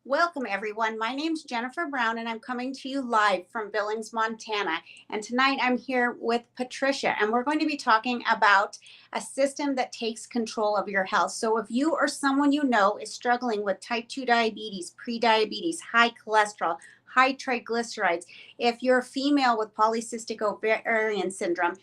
Welcome, everyone. My name's Jennifer Brown, and I'm coming to you live from Billings, Montana. And tonight I'm here with Patricia, and we're going to be talking about a system that takes control of your health. So, if you or someone you know is struggling with type 2 diabetes, prediabetes, high cholesterol, high triglycerides, if you're a female with polycystic ovarian syndrome,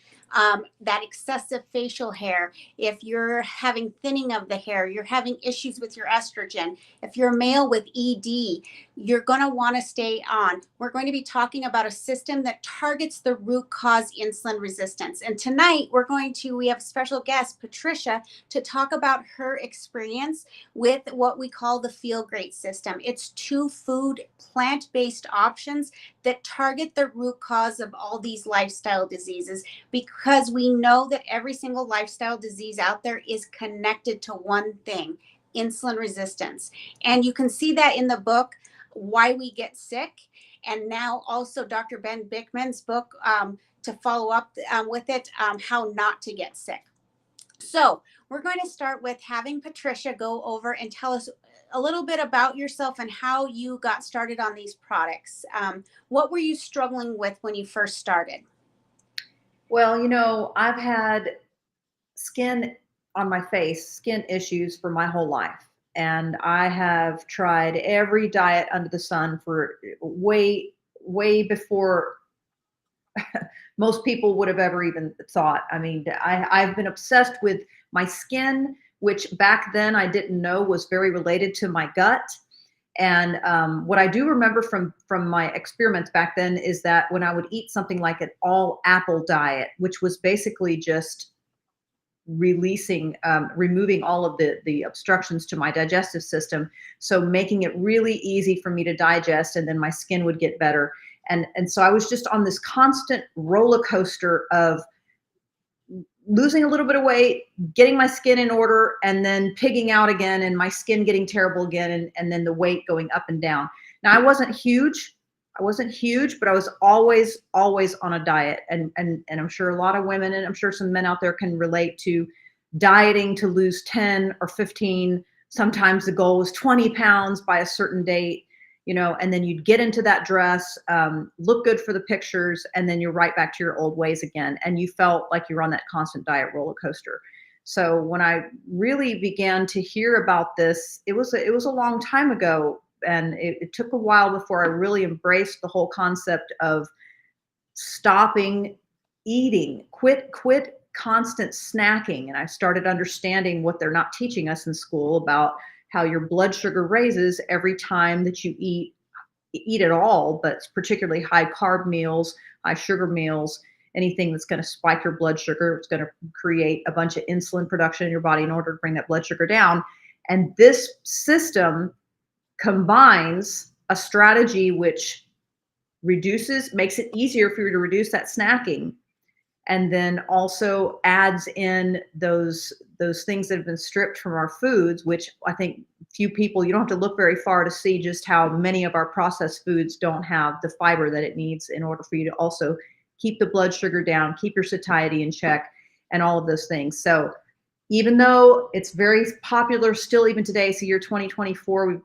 that excessive facial hair, if you're having thinning of the hair, you're having issues with your estrogen, if you're a male with ED, you're going to want to stay on. We're going to be talking about a system that targets the root cause insulin resistance. And tonight we have a special guest, Patricia, to talk about her experience with what we call the Feel Great system. It's two food, plant-based options that target the root cause of all these lifestyle diseases, because we know that every single lifestyle disease out there is connected to one thing: insulin resistance. And you can see that in the book, Why We Get Sick. And now also Dr. Ben Bickman's book, to follow up with it, How Not to Get Sick. So we're going to start with having Patricia go over and tell us a little bit about yourself and how you got started on these products. What were you struggling with when you first started? Well, I've had skin on my face, skin issues for my whole life. And I have tried every diet under the sun for way, way before most people would have ever even thought. I mean, I've been obsessed with my skin, which back then I didn't know was very related to my gut. And what I do remember from my experiments back then is that when I would eat something like an all apple diet, which was basically just removing all of the obstructions to my digestive system, so making it really easy for me to digest, and then my skin would get better. And so I was just on this constant roller coaster of losing a little bit of weight, getting my skin in order, and then pigging out again, and my skin getting terrible again, and then the weight going up and down. Now, I wasn't huge, but I was always on a diet. And I'm sure a lot of women, and I'm sure some men out there can relate to dieting to lose 10 or 15. Sometimes the goal was 20 pounds by a certain date, and then you'd get into that dress, look good for the pictures, and then you're right back to your old ways again. And you felt like you're on that constant diet roller coaster. So when I really began to hear about this, it was a long time ago, and it took a while before I really embraced the whole concept of stopping eating, quit constant snacking. And I started understanding what they're not teaching us in school about how your blood sugar raises every time that you eat at all, but particularly high carb meals, high sugar meals, anything that's going to spike your blood sugar. It's going to create a bunch of insulin production in your body in order to bring that blood sugar down. And this system combines a strategy which makes it easier for you to reduce that snacking, and then also adds in those things that have been stripped from our foods, which I think few people, you don't have to look very far to see just how many of our processed foods don't have the fiber that it needs in order for you to also keep the blood sugar down, keep your satiety in check, and all of those things. So even though it's very popular still even today, so year 2024,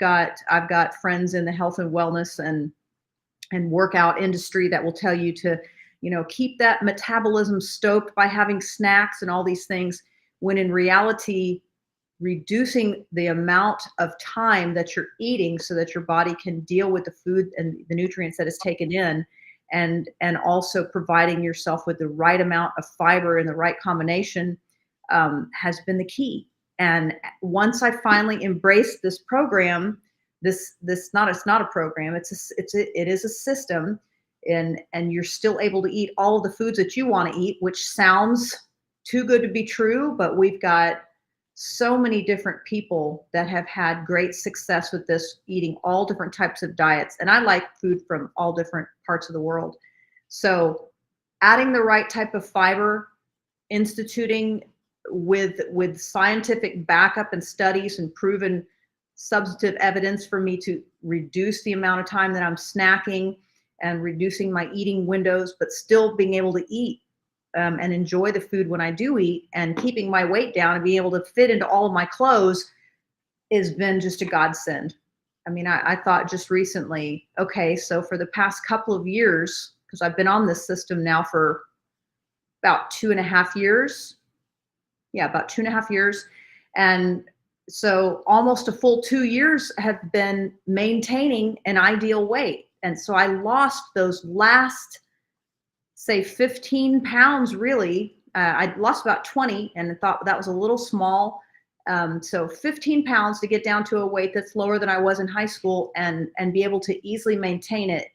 I've got friends in the health and wellness and workout industry that will tell you to, keep that metabolism stoked by having snacks and all these things, when in reality, reducing the amount of time that you're eating so that your body can deal with the food and the nutrients that is taken in, and also providing yourself with the right amount of fiber in the right combination, has been the key. And once I finally embraced this program, it's not a program, it is a system, and you're still able to eat all of the foods that you want to eat, which sounds too good to be true, but we've got so many different people that have had great success with this, eating all different types of diets. And I like food from all different parts of the world. So adding the right type of fiber, instituting with scientific backup and studies and proven substantive evidence for me to reduce the amount of time that I'm snacking and reducing my eating windows, but still being able to eat and enjoy the food when I do eat, and keeping my weight down and being able to fit into all of my clothes, has been just a godsend. I mean, I thought just recently, okay, so for the past couple of years, because I've been on this system now for about 2.5 years. Yeah, about 2.5 years. And so almost a full 2 years have been maintaining an ideal weight. And so I lost those last, say, 15 pounds really. I lost about 20 and thought that was a little small. So 15 pounds to get down to a weight that's lower than I was in high school and be able to easily maintain it.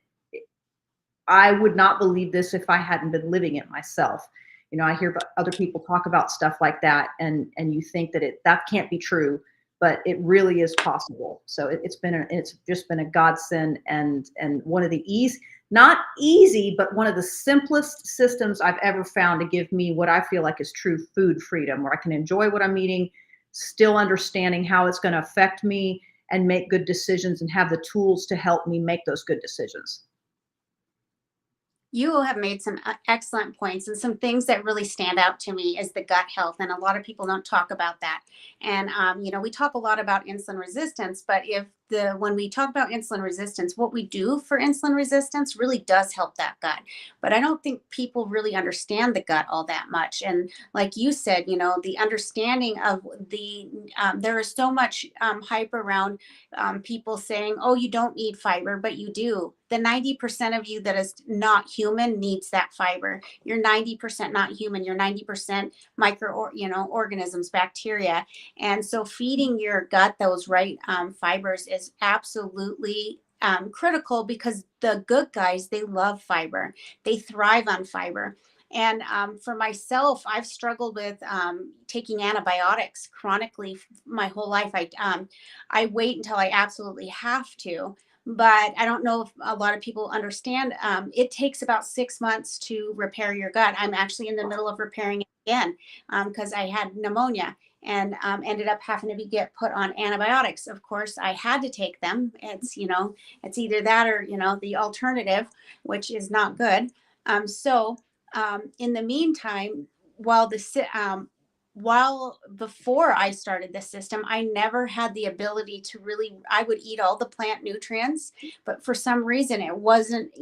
I would not believe this if I hadn't been living it myself. You know, I hear other people talk about stuff like that, and you think that that can't be true, but it really is possible. So it's just been a godsend, and one of the not easy, but one of the simplest systems I've ever found to give me what I feel like is true food freedom, where I can enjoy what I'm eating, still understanding how it's going to affect me, and make good decisions and have the tools to help me make those good decisions. You have made some excellent points, and some things that really stand out to me is the gut health. And a lot of people don't talk about that. And, we talk a lot about insulin resistance, but when we talk about insulin resistance, what we do for insulin resistance really does help that gut. But I don't think people really understand the gut all that much. And like you said, the understanding of there is so much hype around people saying, oh, you don't need fiber, but you do. The 90% of you that is not human needs that fiber. You're 90% not human. You're 90% organisms, bacteria. And so feeding your gut those right fibers is absolutely critical, because the good guys, they love fiber. They thrive on fiber. And for myself, I've struggled with taking antibiotics chronically my whole life. I wait until I absolutely have to. But I don't know if a lot of people understand. It takes about 6 months to repair your gut. I'm actually in the middle of repairing it again because I had pneumonia and ended up having to get put on antibiotics. Of course, I had to take them. It's either that or the alternative, which is not good. In the meantime, while before I started the system, I never had the ability to I would eat all the plant nutrients, but for some reason it wasn't,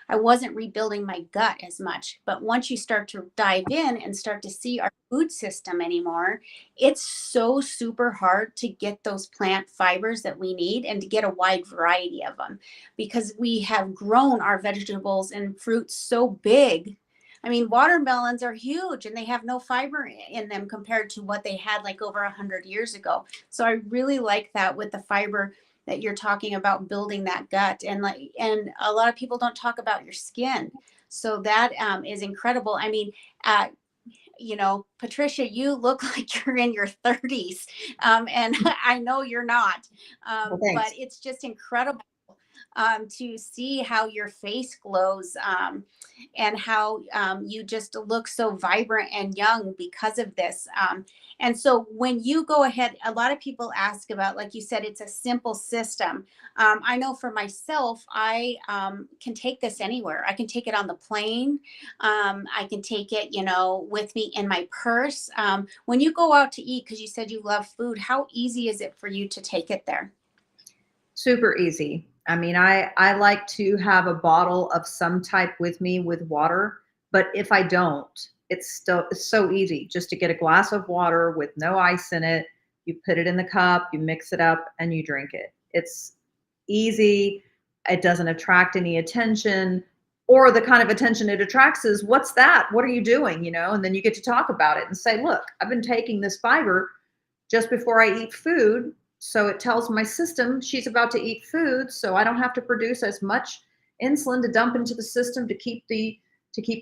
I wasn't rebuilding my gut as much. But once you start to dive in and start to see our food system anymore, it's so super hard to get those plant fibers that we need and to get a wide variety of them, because we have grown our vegetables and fruits so big. I mean, watermelons are huge and they have no fiber in them compared to what they had like over 100 years ago. So I really like that with the fiber that you're talking about, building that gut. And a lot of people don't talk about your skin. So that is incredible. I mean, Patricia, you look like you're in your 30s. And I know you're not, Well, but thanks. it's just incredible to see how your face glows, and how you just look so vibrant and young because of this. And so when you go ahead, a lot of people ask about, like you said, it's a simple system. I know for myself, I can take this anywhere. I can take it on the plane. I can take it, with me in my purse. When you go out to eat, because you said you love food, how easy is it for you to take it there? Super easy. I mean, I like to have a bottle of some type with me with water, but if I don't, it's so easy just to get a glass of water with no ice in it. You put it in the cup, you mix it up, and you drink it. It's easy. It doesn't attract any attention, or the kind of attention it attracts is, what's that? What are you doing? And then you get to talk about it and say, look, I've been taking this fiber just before I eat food. So it tells my system she's about to eat food, so I don't have to produce as much insulin to dump into the system to keep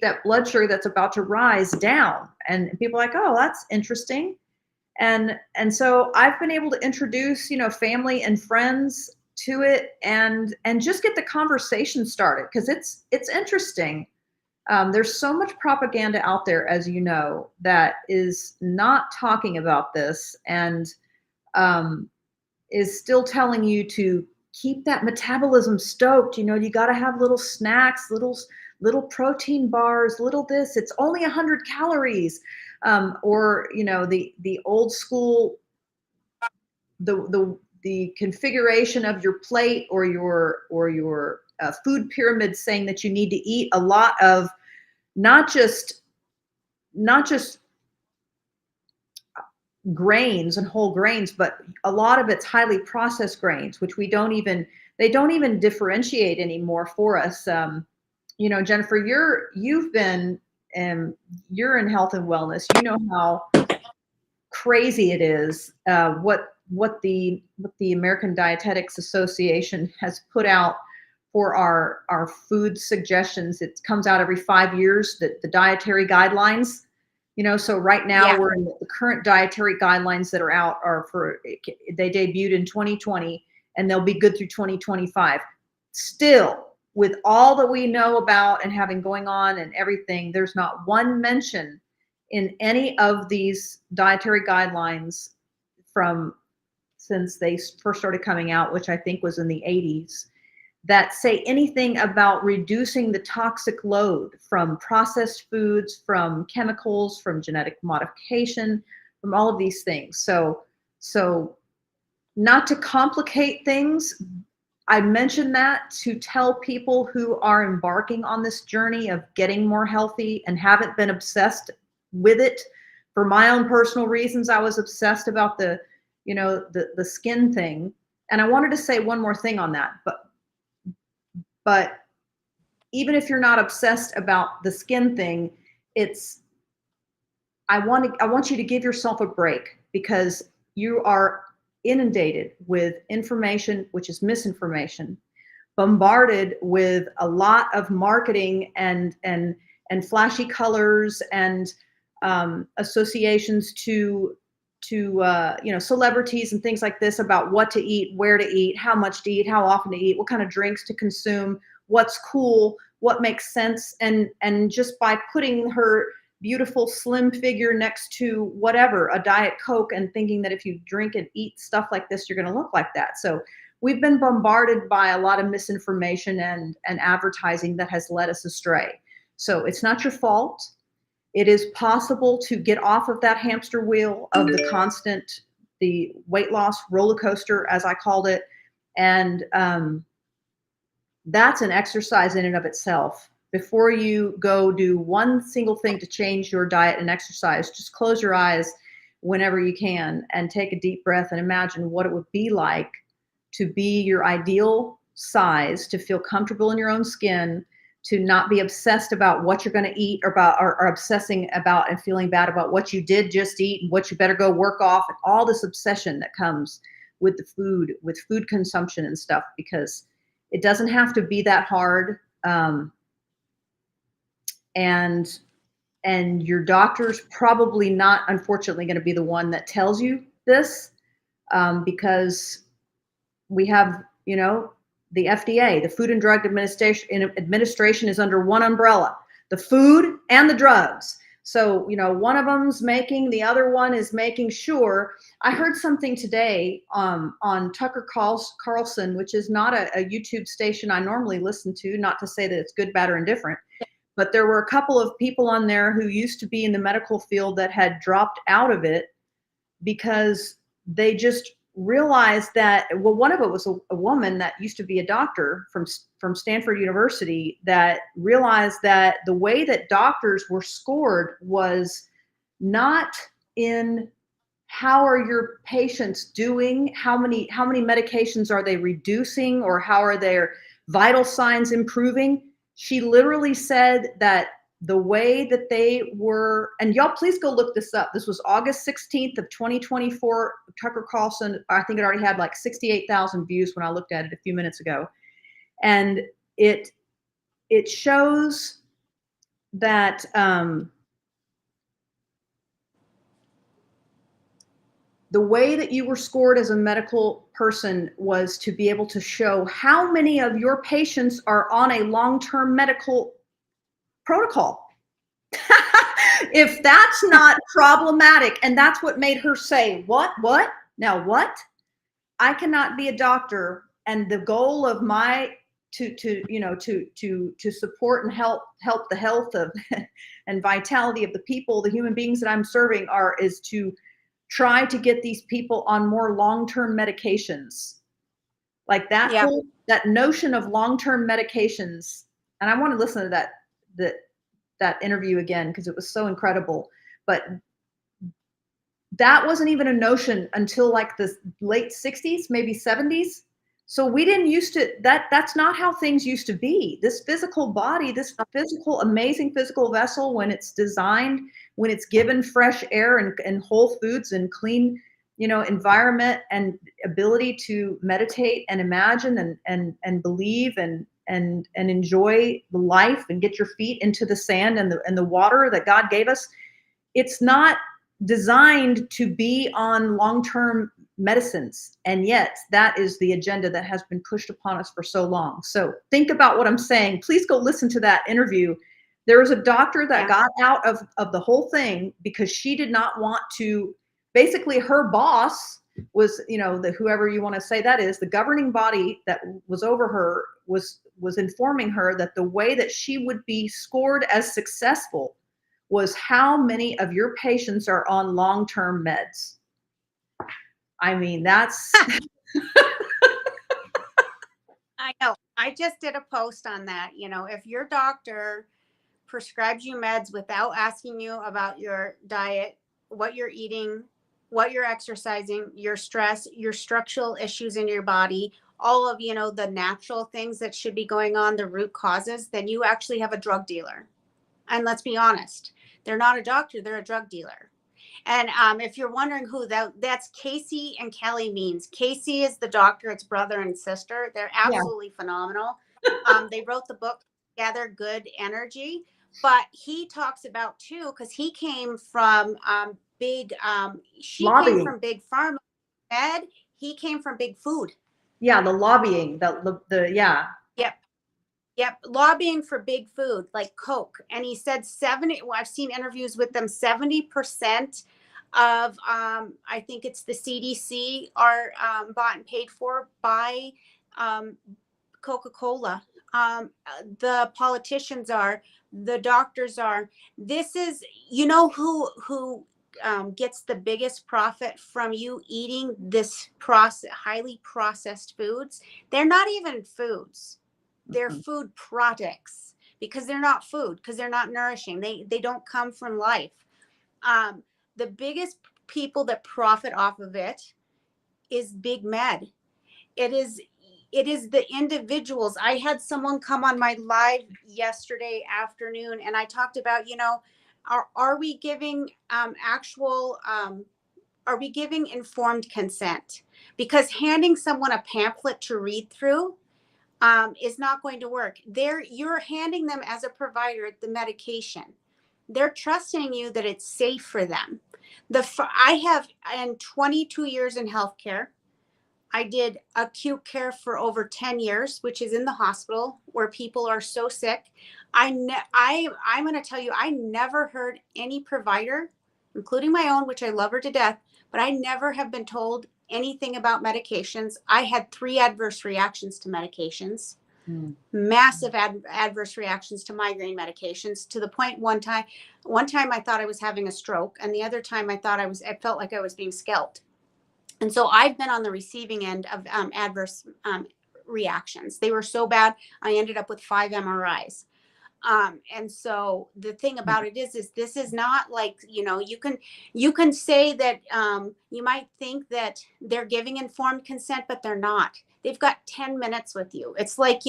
that blood sugar that's about to rise down. And people are like, oh, that's interesting. And so I've been able to introduce, family and friends to it, and just get the conversation started, because it's interesting. There's so much propaganda out there, as you know, that is not talking about this, and is still telling you to keep that metabolism stoked. You got to have little snacks, little protein bars, little this. It's only 100 calories, or the old school, the the configuration of your plate or your food pyramid saying that you need to eat a lot of not just grains and whole grains, but a lot of it's highly processed grains, which they don't even differentiate anymore for us. You know, Jennifer, you're in health and wellness. You know how crazy it is, what the American Dietetics Association has put out for our food suggestions. It comes out every 5 years, the dietary guidelines. You know, so right now Yeah. we're in the current dietary guidelines that are out they debuted in 2020 and they'll be good through 2025. Still, with all that we know about and having going on and everything, there's not one mention in any of these dietary guidelines since they first started coming out, which I think was in the 80s, that say anything about reducing the toxic load from processed foods, from chemicals, from genetic modification, from all of these things. So not to complicate things, I mention that to tell people who are embarking on this journey of getting more healthy and haven't been obsessed with it. For my own personal reasons, I was obsessed about the skin thing. And I wanted to say one more thing on that, but even if you're not obsessed about the skin thing, I want you to give yourself a break, because you are inundated with information, which is misinformation, bombarded with a lot of marketing and flashy colors and associations to celebrities and things like this about what to eat, where to eat, how much to eat, how often to eat, what kind of drinks to consume, what's cool, what makes sense. And just by putting her beautiful slim figure next to whatever, a Diet Coke, and thinking that if you drink and eat stuff like this, you're going to look like that. So we've been bombarded by a lot of misinformation and advertising that has led us astray. So it's not your fault. It is possible to get off of that hamster wheel of the weight loss roller coaster, as I called it. And that's an exercise in and of itself. Before you go do one single thing to change your diet and exercise, just close your eyes whenever you can and take a deep breath and imagine what it would be like to be your ideal size, to feel comfortable in your own skin, to not be obsessed about what you're going to eat or obsessing about and feeling bad about what you did just eat and what you better go work off, and all this obsession that comes with food consumption and stuff, because it doesn't have to be that hard. And your doctor's probably not, unfortunately, going to be the one that tells you this, because we have, the FDA, the Food and Drug Administration is under one umbrella, the food and the drugs. So, one of them's making, the other one is making sure. I heard something today on Tucker Carlson, which is not a YouTube station I normally listen to, not to say that it's good, bad, or indifferent, but there were a couple of people on there who used to be in the medical field that had dropped out of it because they just realized that, well, one of it was a woman that used to be a doctor from Stanford University that realized that the way that doctors were scored was not in how are your patients doing, how many medications are they reducing, or how are their vital signs improving. She literally said that the way that they were, and y'all please go look this up. This was August 16th of 2024. Tucker Carlson, I think it already had like 68,000 views when I looked at it a few minutes ago. And it shows that the way that you were scored as a medical person was to be able to show how many of your patients are on a long-term medical protocol. If that's not problematic, and that's what made her say, what? Now what? I cannot be a doctor, and the goal of my to support and help the health of and vitality of the people, the human beings that I'm serving is to try to get these people on more long-term medications. Like Yeah. that notion of long-term medications. And I want to listen to that interview again because it was so incredible. But that wasn't even a notion until like the late 60s, maybe 70s. So we didn't used to, that's not how things used to be. This physical body, this physical, amazing physical vessel, when it's designed, when it's given fresh air and whole foods and clean, environment and ability to meditate and imagine and believe and enjoy life and get your feet into the sand and the water that God gave us, it's not designed to be on long-term medicines. And yet that is the agenda that has been pushed upon us for so long. So think about what I'm saying. Please go listen to that interview. There was a doctor that got out of the whole thing because she did not want to, basically her boss was, whoever you want to say that is, the governing body that was over her was informing her that the way that she would be scored as successful was how many of your patients are on long-term meds. I mean, that's... I know. I just did a post on that. If your doctor prescribes you meds without asking you about your diet, what you're eating, what you're exercising, your stress, your structural issues in your body, all of, the natural things that should be going on, the root causes, then you actually have a drug dealer. And let's be honest, they're not a doctor, they're a drug dealer. And if you're wondering who that's Casey and Kelly Means. Casey is the doctor, it's brother and sister. They're absolutely phenomenal. They wrote the book Gather Good Energy, but he talks about too, because he came from she lobbying. came from big pharma. Ed, he came from big food. Yeah, the lobbying, yeah. Yep, lobbying for big food like Coke. And he said I've seen interviews with them, 70% of, I think it's the CDC are bought and paid for by Coca-Cola. The politicians are, the doctors are. This is, who gets the biggest profit from you eating this highly processed foods? They're not even foods. They're food products, because they're not food, because they're not nourishing. They don't come from life. The biggest people that profit off of it is big med. It is the individuals. I had someone come on my live yesterday afternoon, and I talked about, are we giving are we giving informed consent? Because handing someone a pamphlet to read through is not going to work. You're handing them, as a provider, the medication. They're trusting you that it's safe for them. I have, in 22 years in healthcare, I did acute care for over 10 years, which is in the hospital where people are so sick. I'm going to tell you, I never heard any provider, including my own, which I love her to death, but I never have been told anything about medications. I had 3 adverse reactions to medications, massive adverse reactions to migraine medications, to the point one time I thought I was having a stroke, and the other time I felt like I was being scalped. And so I've been on the receiving end of adverse reactions. They were so bad, I ended up with 5 MRIs. And so the thing about it is this is not like, you can say that you might think that they're giving informed consent, but they're not. They've got 10 minutes with you. It's like,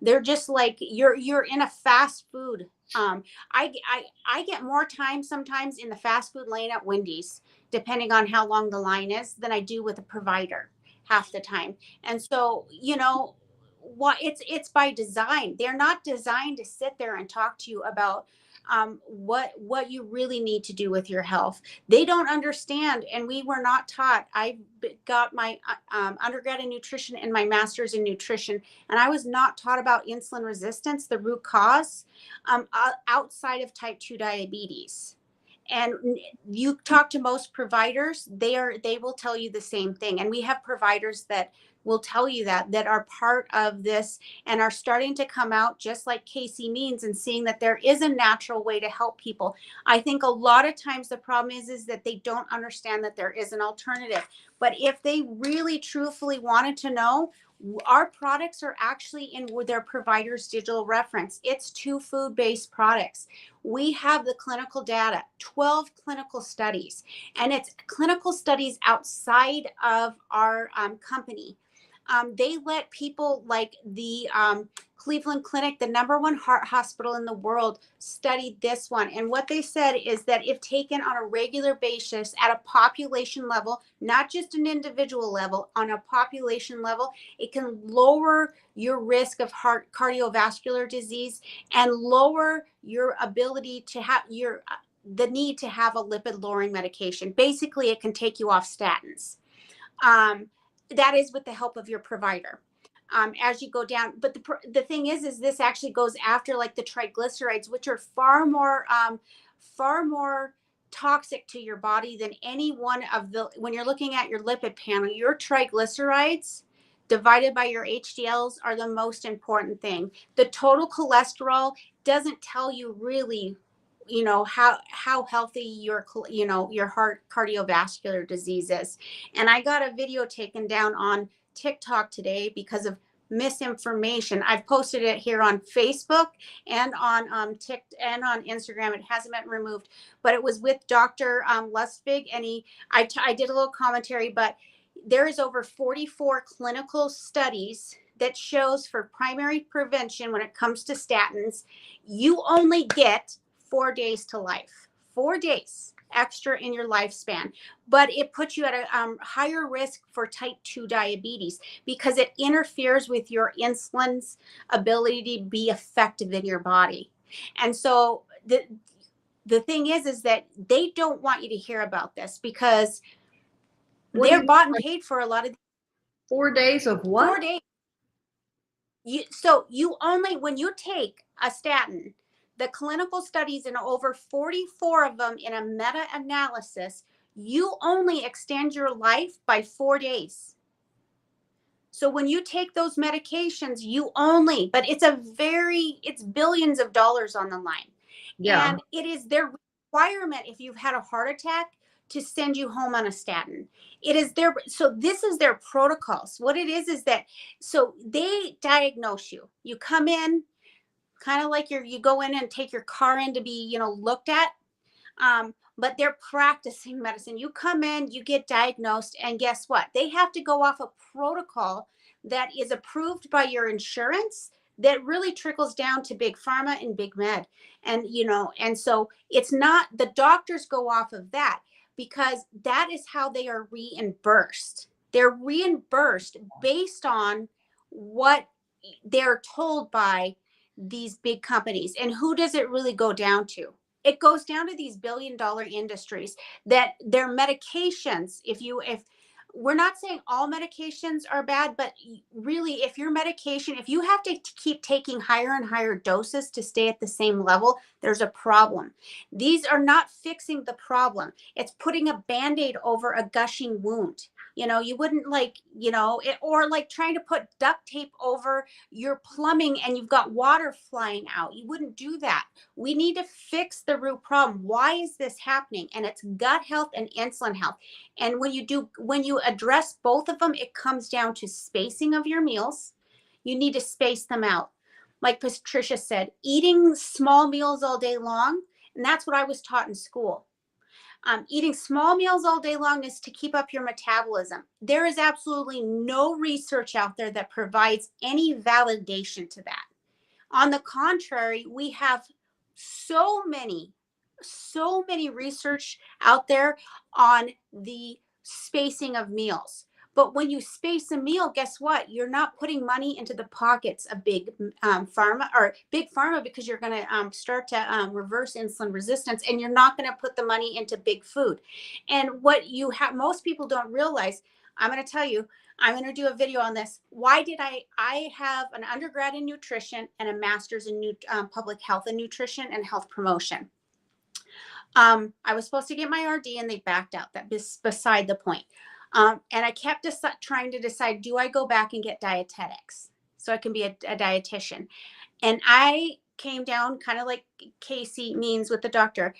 they're just like, you're in a fast food. I get more time sometimes in the fast food lane at Wendy's, depending on how long the line is, than I do with a provider half the time. And so, it's by design. They're not designed to sit there and talk to you about what you really need to do with your health. They don't understand, and we were not taught. I got my undergrad in nutrition and my master's in nutrition, and I was not taught about insulin resistance, the root cause, outside of type 2 diabetes. And you talk to most providers, they will tell you the same thing. And we have providers that will tell you that are part of this and are starting to come out, just like Casey Means, and seeing that there is a natural way to help people. I think a lot of times the problem is that they don't understand that there is an alternative. But if they really truthfully wanted to know, our products are actually in their provider's digital reference. It's 2 food-based products. We have the clinical data, 12 clinical studies, and it's clinical studies outside of our company. They let people like the Cleveland Clinic, the #1 heart hospital in the world, study this one. And what they said is that if taken on a regular basis at a population level, not just an individual level, on a population level, it can lower your risk of heart cardiovascular disease and lower your ability to have the need to have a lipid lowering medication. Basically, it can take you off statins. That is with the help of your provider. As you go down, but the thing is this actually goes after like the triglycerides, which are far more toxic to your body than any one of the, when you're looking at your lipid panel, your triglycerides divided by your HDLs are the most important thing. The total cholesterol doesn't tell you really, how healthy your heart cardiovascular disease is. And I got a video taken down on TikTok today because of misinformation. I've posted it here on Facebook and on and on Instagram. It hasn't been removed, but it was with Dr. Lustig, and I did a little commentary. But there is over 44 clinical studies that shows for primary prevention when it comes to statins, you only get 4 days to life, 4 days extra in your lifespan, but it puts you at a higher risk for type 2 diabetes because it interferes with your insulin's ability to be effective in your body. And so the thing is that they don't want you to hear about this because they're bought and paid for a lot of 4 days of what? 4 days. So you only, when you take a statin, the clinical studies, in over 44 of them in a meta-analysis, you only extend your life by 4 days. So when you take those medications, but it's billions of dollars on the line. Yeah. And it is their requirement, if you've had a heart attack, to send you home on a statin. So this is their protocols. What it is that, so they diagnose you. You come in, kind of like you go in and take your car in to be, looked at. But they're practicing medicine. You come in, you get diagnosed, and guess what? They have to go off a protocol that is approved by your insurance that really trickles down to big pharma and big med. And, and so it's not, the doctors go off of that because that is how they are reimbursed. They're reimbursed based on what they're told by these big companies. And who does it really go down to? It goes down to these billion-dollar industries that their medications, if we're not saying all medications are bad, but really if your medication, if you have to keep taking higher and higher doses to stay at the same level, there's a problem. These are not fixing the problem. It's putting a Band-Aid over a gushing wound. You wouldn't or like trying to put duct tape over your plumbing and you've got water flying out. You wouldn't do that. We need to fix the root problem. Why is this happening? And it's gut health and insulin health. And when you address both of them, it comes down to spacing of your meals. You need to space them out. Like Patricia said, eating small meals all day long. And that's what I was taught in school. Eating small meals all day long is to keep up your metabolism. There is absolutely no research out there that provides any validation to that. On the contrary, we have so many research out there on the spacing of meals. But when you space a meal, guess what? You're not putting money into the pockets of big pharma because you're going to start to reverse insulin resistance, and you're not going to put the money into big food. And what most people don't realize, I'm going to tell you, I'm going to do a video on this. Why did I have an undergrad in nutrition and a master's in public health and nutrition and health promotion. I was supposed to get my RD and they backed out. That was beside the point. And I kept trying to decide, do I go back and get dietetics so I can be a dietitian? And I came down kind of like Casey means with the doctor.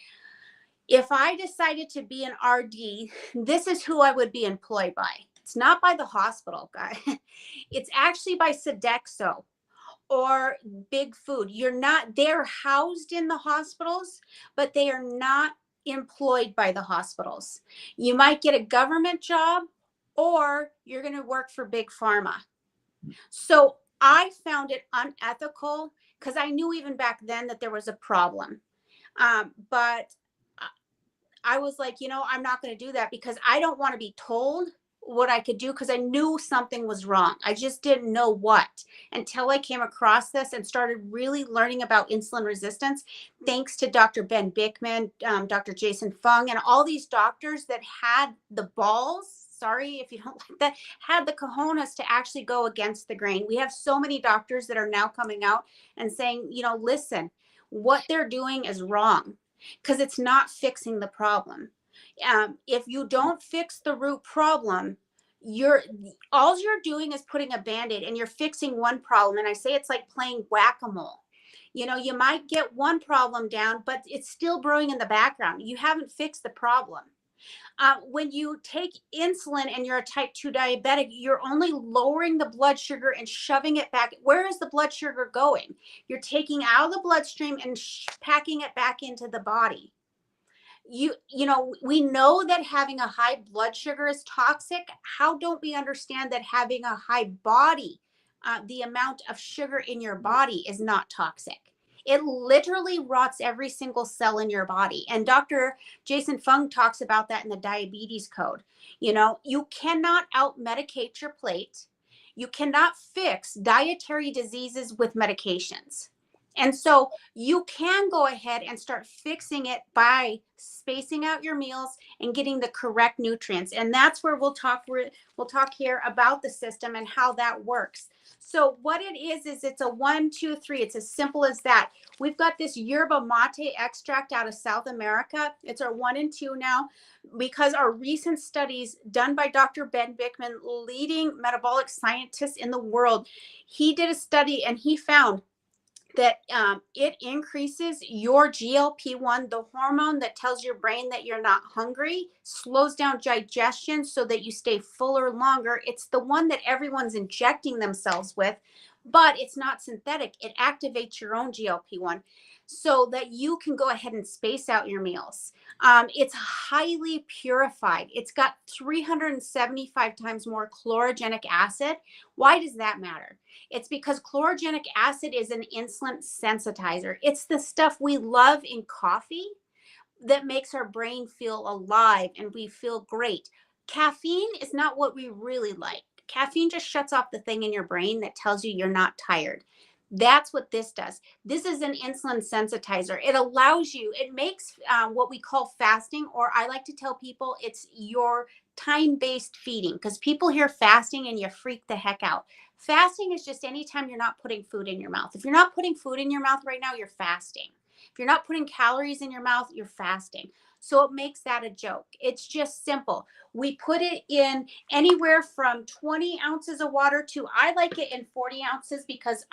If I decided to be an RD, this is who I would be employed by. It's not by the hospital guy. It's actually by Sodexo or Big Food. They're housed in the hospitals, but they are not employed by the hospitals. You might get a government job or you're going to work for Big Pharma. So I found it unethical because I knew even back then that there was a problem. But I was like, I'm not going to do that because I don't want to be told what I could do because I knew something was wrong. I just didn't know what until I came across this and started really learning about insulin resistance, thanks to Dr. Ben Bickman, Dr. Jason Fung, and all these doctors that had the balls. Sorry if you don't like that, had the cojones to actually go against the grain. We have so many doctors that are now coming out and saying, listen, what they're doing is wrong because it's not fixing the problem. If you don't fix the root problem, all you're doing is putting a band-aid and you're fixing one problem. And I say it's like playing whack-a-mole. You might get one problem down, but it's still brewing in the background. You haven't fixed the problem. When you take insulin and you're a type 2 diabetic, you're only lowering the blood sugar and shoving it back. Where is the blood sugar going? You're taking out of the bloodstream and packing it back into the body. We know that having a high blood sugar is toxic. How don't we understand that having a high body, the amount of sugar in your body is not toxic? It literally rots every single cell in your body. And Dr. Jason Fung talks about that in the diabetes code. You cannot out-medicate your plate. You cannot fix dietary diseases with medications. And so you can go ahead and start fixing it by spacing out your meals and getting the correct nutrients. And that's where we'll talk here about the system and how that works. So what it is it's a 1, 2, 3. It's as simple as that. We've got this yerba mate extract out of South America. It's our 1 and 2 now, because our recent studies done by Dr. Ben Bickman, leading metabolic scientist in the world, he did a study and he found that it increases your GLP-1, the hormone that tells your brain that you're not hungry, slows down digestion so that you stay fuller longer. It's the one that everyone's injecting themselves with, but it's not synthetic. It activates your own GLP-1 so that you can go ahead and space out your meals. It's highly purified. It's got 375 times more chlorogenic acid. Why does that matter? It's because chlorogenic acid is an insulin sensitizer. It's the stuff we love in coffee that makes our brain feel alive and we feel great. Caffeine is not what we really like. Caffeine just shuts off the thing in your brain that tells you you're not tired. That's what this does. This is an insulin sensitizer. It allows you, it makes what we call fasting, or I like to tell people it's your time-based feeding, because people hear fasting and you freak the heck out. Fasting is just anytime you're not putting food in your mouth. If you're not putting food in your mouth right now, you're fasting. If you're not putting calories in your mouth, you're fasting. So it makes that a joke. It's just simple. We put it in anywhere from 20 ounces of water to, I like it in 40 ounces because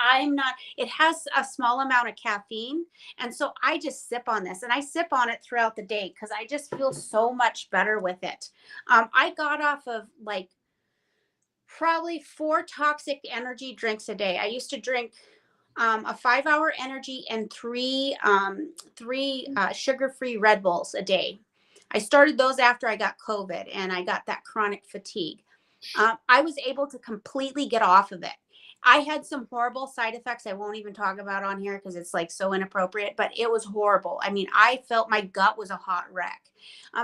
it has a small amount of caffeine. And so I just sip on this, and I sip on it throughout the day because I just feel so much better with it. I got off of probably 4 toxic energy drinks a day. I used to drink a 5-hour energy and three sugar-free Red Bulls a day. I started those after I got COVID and I got that chronic fatigue. I was able to completely get off of it. I had some horrible side effects I won't even talk about on here because it's so inappropriate, but it was horrible. I mean, I felt my gut was a hot wreck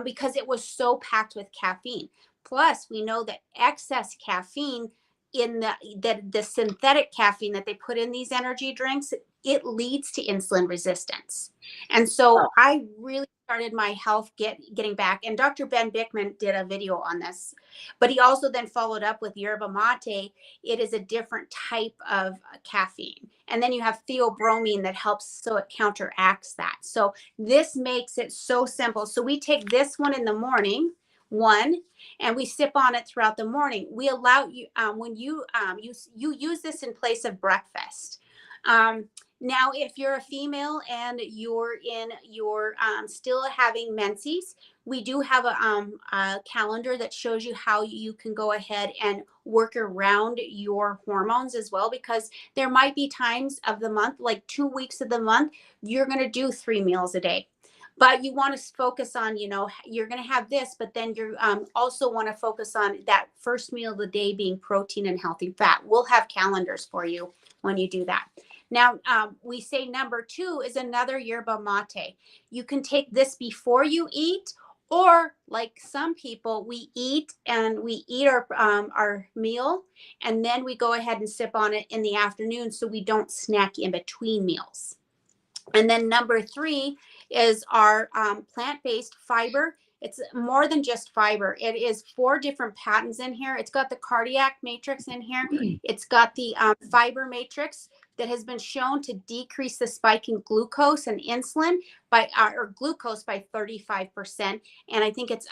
because it was so packed with caffeine. Plus, we know that excess caffeine in the synthetic caffeine that they put in these energy drinks it leads to insulin resistance. And so Oh, I really started my health getting back. And Dr. Ben Bickman did a video on this, but he also then followed up with yerba mate. It is a different type of caffeine. And then you have theobromine that helps, so it counteracts that. So this makes it so simple. So we take this one in the morning, one, and we sip on it throughout the morning. We allow you, when you use this in place of breakfast. Now, if you're a female and you're still having menses, we do have a calendar that shows you how you can go ahead and work around your hormones as well, because there might be times of the month, like 2 weeks of the month, you're going to do 3 meals a day. But you want to focus on, you're going to have this, but then you're also want to focus on that first meal of the day being protein and healthy fat. We'll have calendars for you when you do that. Now, we say number 2 is another yerba mate. You can take this before you eat, or like some people, we eat our meal, and then we go ahead and sip on it in the afternoon so we don't snack in between meals. And then number 3 is our plant-based fiber. It's more than just fiber. It is 4 different patents in here. It's got the cardiac matrix in here. It's got the fiber matrix that has been shown to decrease the spike in glucose and insulin or glucose by 35%. And I think it's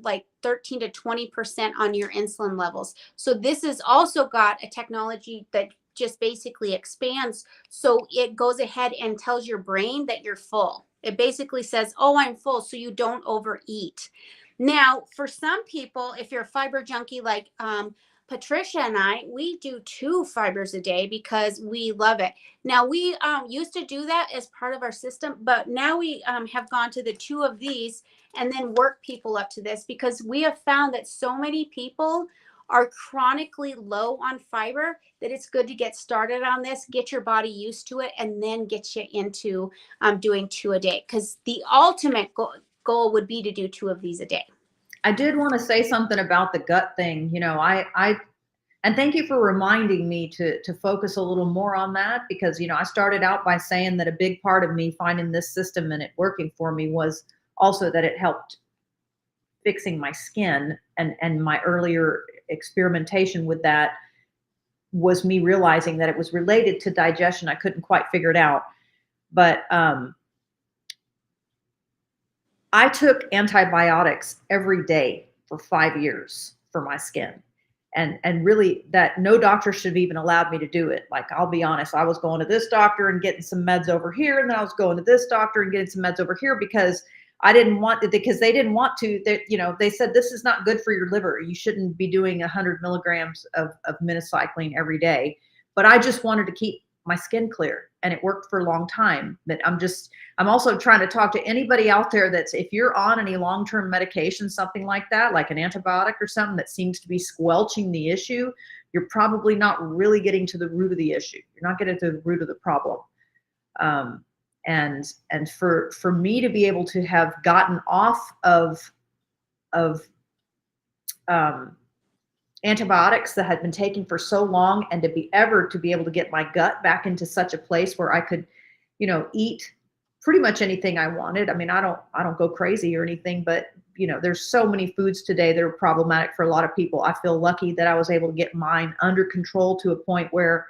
like 13 to 20% on your insulin levels. So this has also got a technology that just basically expands. So it goes ahead and tells your brain that you're full. It basically says, oh, I'm full, so you don't overeat. Now, for some people, if you're a fiber junkie like Patricia and I, we do 2 fibers a day because we love it. Now, we used to do that as part of our system, but now we have gone to the 2 of these and then work people up to this, because we have found that so many people are chronically low on fiber that it's good to get started on this, get your body used to it, and then get you into doing 2 a day, because the ultimate goal would be to do 2 of these a day. I did want to say something about the gut thing. And thank you for reminding me to focus a little more on that, because, I started out by saying that a big part of me finding this system and it working for me was also that it helped fixing my skin, and my earlier experimentation with that was me realizing that it was related to digestion. I couldn't quite figure it out. But I took antibiotics every day for 5 years for my skin. And really, that no doctor should have even allowed me to do it. Like, I'll be honest, I was going to this doctor and getting some meds over here, and then I was going to this doctor and getting some meds over here, because I didn't want to, because they didn't want to, they said, this is not good for your liver. You shouldn't be doing 100 milligrams of minocycline every day. But I just wanted to keep my skin clear, and it worked for a long time. But I'm also trying to talk to anybody out there that's, if you're on any long-term medication, something like that, like an antibiotic or something that seems to be squelching the issue, you're probably not really getting to the root of the issue. You're not getting to the root of the problem. And for me to be able to have gotten off of antibiotics that had been taken for so long, and to be able to get my gut back into such a place where I could, eat pretty much anything I wanted. I mean, I don't go crazy or anything, but there's so many foods today that are problematic for a lot of people. I feel lucky that I was able to get mine under control to a point where,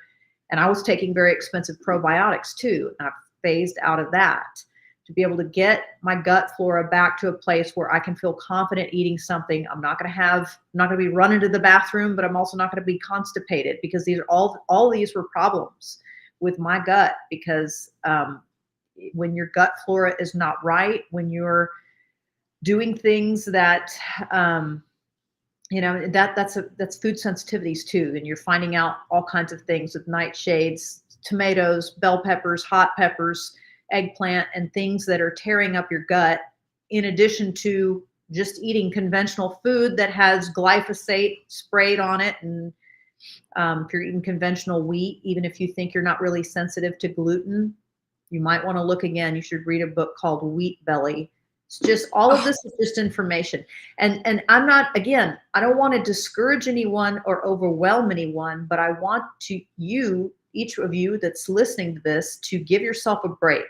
and I was taking very expensive probiotics too, and I've phased out of that to be able to get my gut flora back to a place where I can feel confident eating something. I'm not going to be running to the bathroom, but I'm also not going to be constipated, because these are all these were problems with my gut, because when your gut flora is not right, when you're doing things that that's food sensitivities too, and you're finding out all kinds of things with nightshades, tomatoes, bell peppers, hot peppers, eggplant, and things that are tearing up your gut, in addition to just eating conventional food that has glyphosate sprayed on it. And if you're eating conventional wheat, even if you think you're not really sensitive to gluten, you might want to look again. You should read a book called Wheat Belly. It's just, all of this is just information. And I'm not, again, I don't want to discourage anyone or overwhelm anyone, but I want you, each of you that's listening to this to give yourself a break.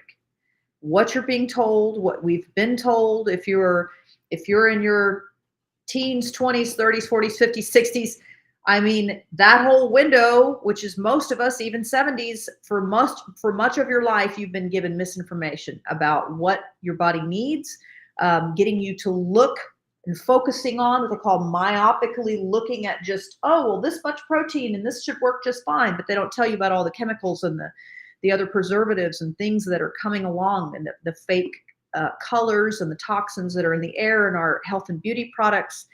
What you're being told, what we've been told, if you're in your teens, 20s, 30s, 40s, 50s, 60s, I mean, that whole window, which is most of us, even 70s, for much of your life, you've been given misinformation about what your body needs, getting you to look and focusing on what they call myopically looking at just, oh, well, this much protein and this should work just fine. But they don't tell you about all the chemicals and the other preservatives and things that are coming along, and the fake colors and the toxins that are in the air and our health and beauty products,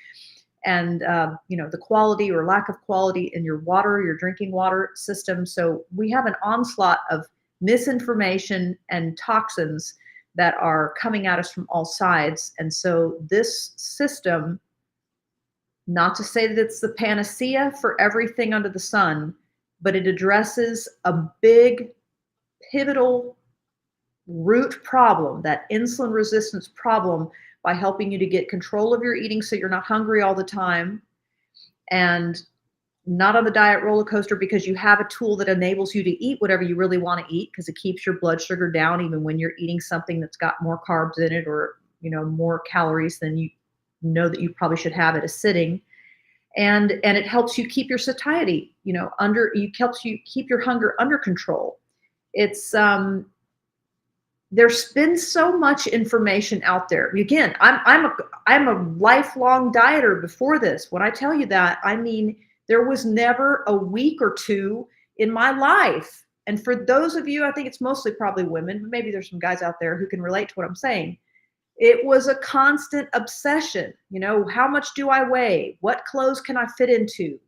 and the quality or lack of quality in your water, your drinking water system. So we have an onslaught of misinformation and toxins that are coming at us from all sides. And so this system, not to say that it's the panacea for everything under the sun, but it addresses a big, pivotal root problem, that insulin resistance problem, by helping you to get control of your eating so you're not hungry all the time and not on the diet roller coaster, because you have a tool that enables you to eat whatever you really want to eat, because it keeps your blood sugar down even when you're eating something that's got more carbs in it, or more calories than you know that you probably should have at a sitting. And it helps you keep your satiety, helps you keep your hunger under control. It's there's been so much information out there. Again, I'm a lifelong dieter before this. When I tell you that, I mean, there was never a week or two in my life. And for those of you, I think it's mostly probably women, but maybe there's some guys out there who can relate to what I'm saying. It was a constant obsession. How much do I weigh? What clothes can I fit into?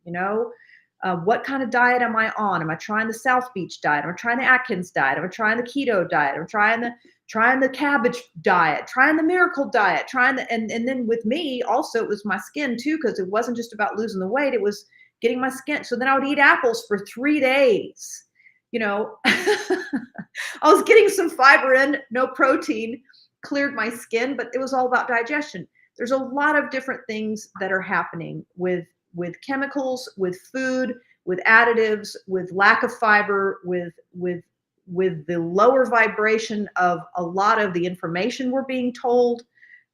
What kind of diet am I on? Am I trying the South Beach diet? Am I trying the Atkins diet? Am I trying the keto diet? Am I trying the cabbage diet? Trying the miracle diet? And then with me also, it was my skin too, because it wasn't just about losing the weight. It was getting my skin. So then I would eat apples for 3 days. I was getting some fiber in, no protein, cleared my skin, but it was all about digestion. There's a lot of different things that are happening with chemicals, with food, with additives, with lack of fiber, with the lower vibration of a lot of the information we're being told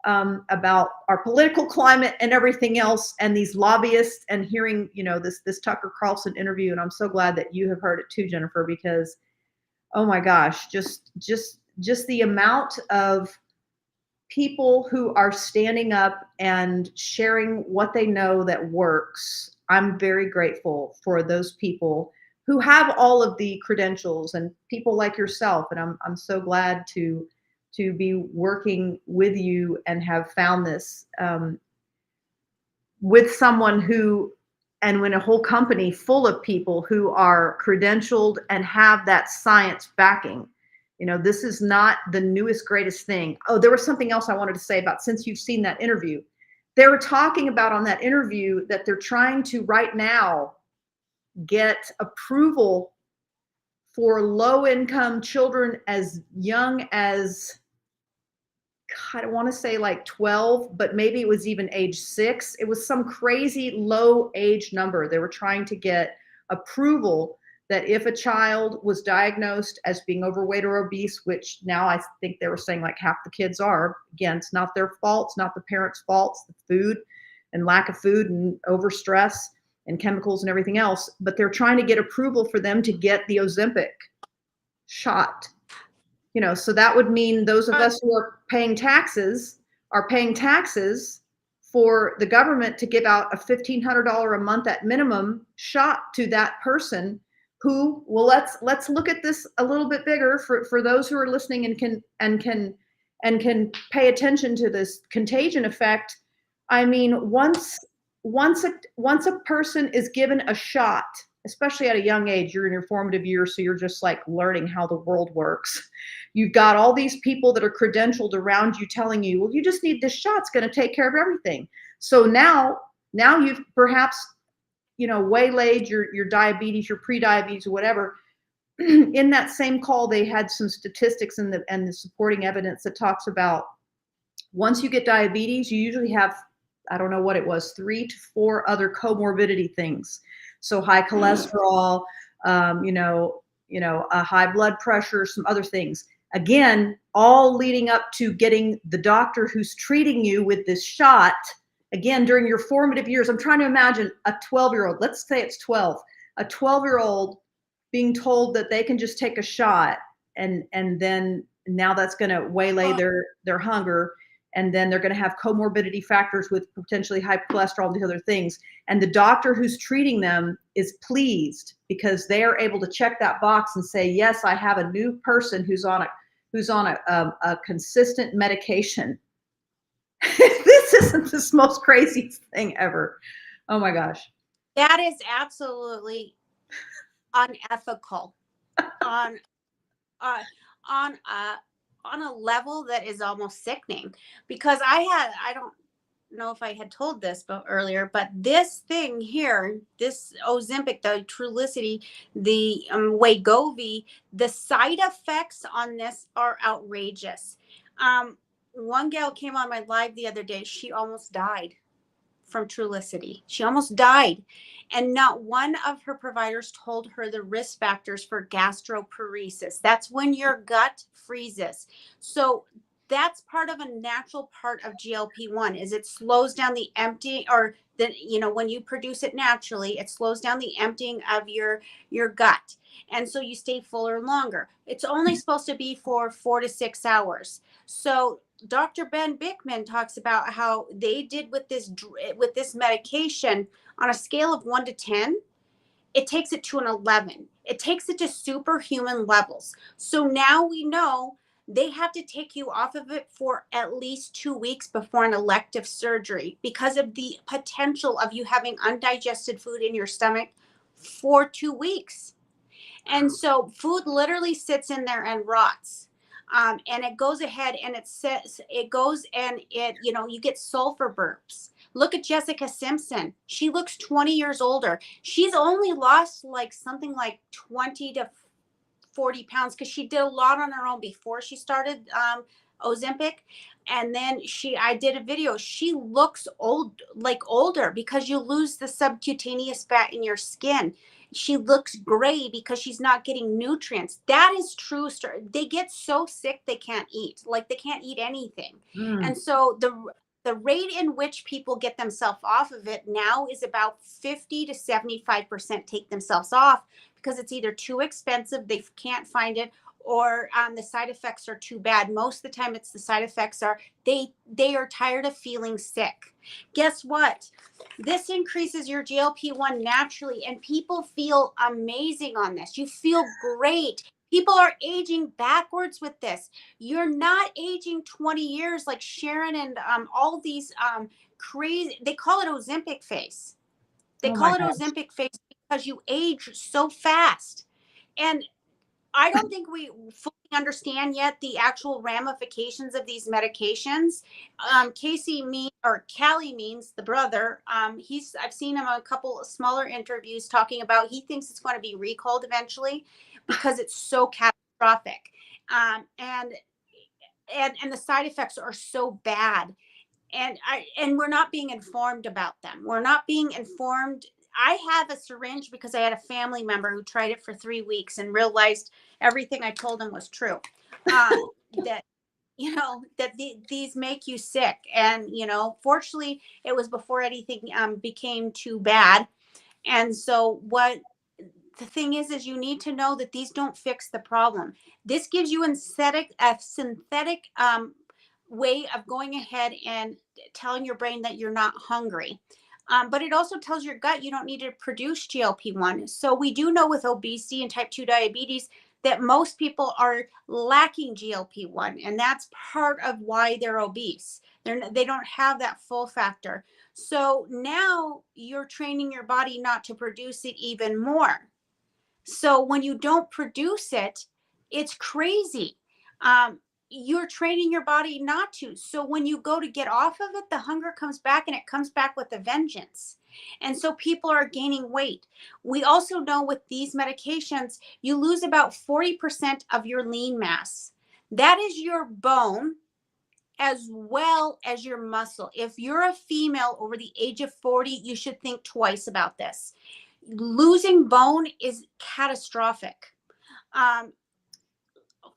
about our political climate and everything else, and these lobbyists, and hearing this Tucker Carlson interview. And I'm so glad that you have heard it too, Jennifer, because oh my gosh, just the amount of people who are standing up and sharing what they know that works. I'm very grateful for those people who have all of the credentials, and people like yourself. And I'm so glad to be working with you and have found this with someone who, and when a whole company full of people who are credentialed and have that science backing. This is not the newest, greatest thing. Oh, there was something else I wanted to say about, since you've seen that interview. They were talking about on that interview that they're trying to right now get approval for low-income children as young as, I don't want to say like 12, but maybe it was even age 6. It was some crazy low age number. They were trying to get approval that if a child was diagnosed as being overweight or obese, which now I think they were saying like half the kids are, again, it's not their fault, it's not the parents' fault, it's the food and lack of food and overstress and chemicals and everything else, but they're trying to get approval for them to get the Ozempic shot. So that would mean those of us who are paying taxes for the government to give out a $1,500 a month at minimum shot to that person who, well, let's look at this a little bit bigger for those who are listening and can pay attention to this contagion effect. I mean, once a person is given a shot, especially at a young age, you're in your formative years, so you're just like learning how the world works. You've got all these people that are credentialed around you telling you, well, you just need this shot, it's going to take care of everything. So now you've perhaps waylaid your diabetes, your pre-diabetes, or whatever. In that same call, they had some statistics and the supporting evidence that talks about once you get diabetes, you usually have, I don't know what it was, 3 to 4 other comorbidity things. So high cholesterol, a high blood pressure, some other things. Again, all leading up to getting the doctor who's treating you with this shot, again, during your formative years. I'm trying to imagine a 12-year-old, let's say it's 12, a 12-year-old being told that they can just take a shot and then now that's going to waylay their hunger. And then they're going to have comorbidity factors with potentially high cholesterol and these other things. And the doctor who's treating them is pleased because they are able to check that box and say, yes, I have a new person who's on a consistent medication. This isn't the most craziest thing ever. Oh my gosh. That is absolutely unethical on a level that is almost sickening, because I don't know if I had told this earlier, but this thing here, this Ozempic, the Trulicity, the Wegovy, the side effects on this are outrageous. One gal came on my live the other day. She almost died from Trulicity. She almost died. And not one of her providers told her the risk factors for gastroparesis. That's when your gut freezes. So that's part of a natural part of GLP-1 is it slows down the emptying, or when you produce it naturally, it slows down the emptying of your gut. And so you stay fuller longer. It's only supposed to be for 4 to 6 hours. So Dr. Ben Bickman talks about how they did with this medication on a scale of 1 to 10, it takes it to an 11. It takes it to superhuman levels. So now we know they have to take you off of it for at least 2 weeks before an elective surgery because of the potential of you having undigested food in your stomach for 2 weeks. And so food literally sits in there and rots. And it goes ahead and you get sulfur burps. Look at Jessica Simpson. She looks 20 years older. She's only lost something like 20 to 40 pounds because she did a lot on her own before she started Ozempic. And then I did a video. She looks older because you lose the subcutaneous fat in your skin. She looks gray because she's not getting nutrients. That is true. They get so sick they can't eat. They can't eat anything. And so the rate in which people get themselves off of it now is about 50 to 75% take themselves off because it's either too expensive, they can't find it, or the side effects are too bad. Most of the time it's the side effects are they are tired of feeling sick. Guess what? This increases your GLP-1 naturally, and people feel amazing on this. You feel great. People are aging backwards with this. You're not aging 20 years like Sharon and all these crazy, they call it Ozempic face. They call it Ozempic face because you age so fast. And I don't think we fully understand yet the actual ramifications of these medications. Callie Means, the brother, I've seen him on a couple of smaller interviews talking about he thinks it's going to be recalled eventually because it's so catastrophic. And the side effects are so bad. And we're not being informed about them. We're not being informed. I have a syringe because I had a family member who tried it for 3 weeks and realized everything I told him was true. That these make you sick. And, fortunately it was before anything became too bad. And so what the thing is you need to know that these don't fix the problem. This gives you a synthetic way of going ahead and telling your brain that you're not hungry. But it also tells your gut you don't need to produce GLP-1. So we do know with obesity and type 2 diabetes that most people are lacking GLP-1, and that's part of why they're obese. They don't have that full factor. So now you're training your body not to produce it even more. So when you don't produce it, it's crazy. You're training your body not to. So when you go to get off of it, the hunger comes back, and it comes back with a vengeance. And so people are gaining weight. We also know with these medications, you lose about 40% of your lean mass. That is your bone as well as your muscle. If you're a female over the age of 40, you should think twice about this. Losing bone is catastrophic. Um,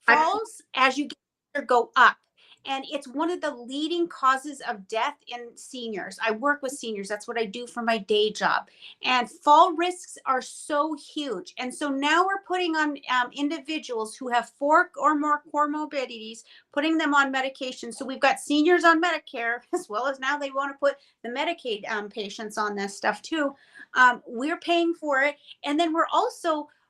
falls as you get older go up. And it's one of the leading causes of death in seniors. I work with seniors. That's what I do for my day job. And fall risks are so huge. And so now we're putting on individuals who have 4 or more comorbidities, putting them on medication. So we've got seniors on Medicare, as well as now they want to put the Medicaid patients on this stuff too. We're paying for it. And then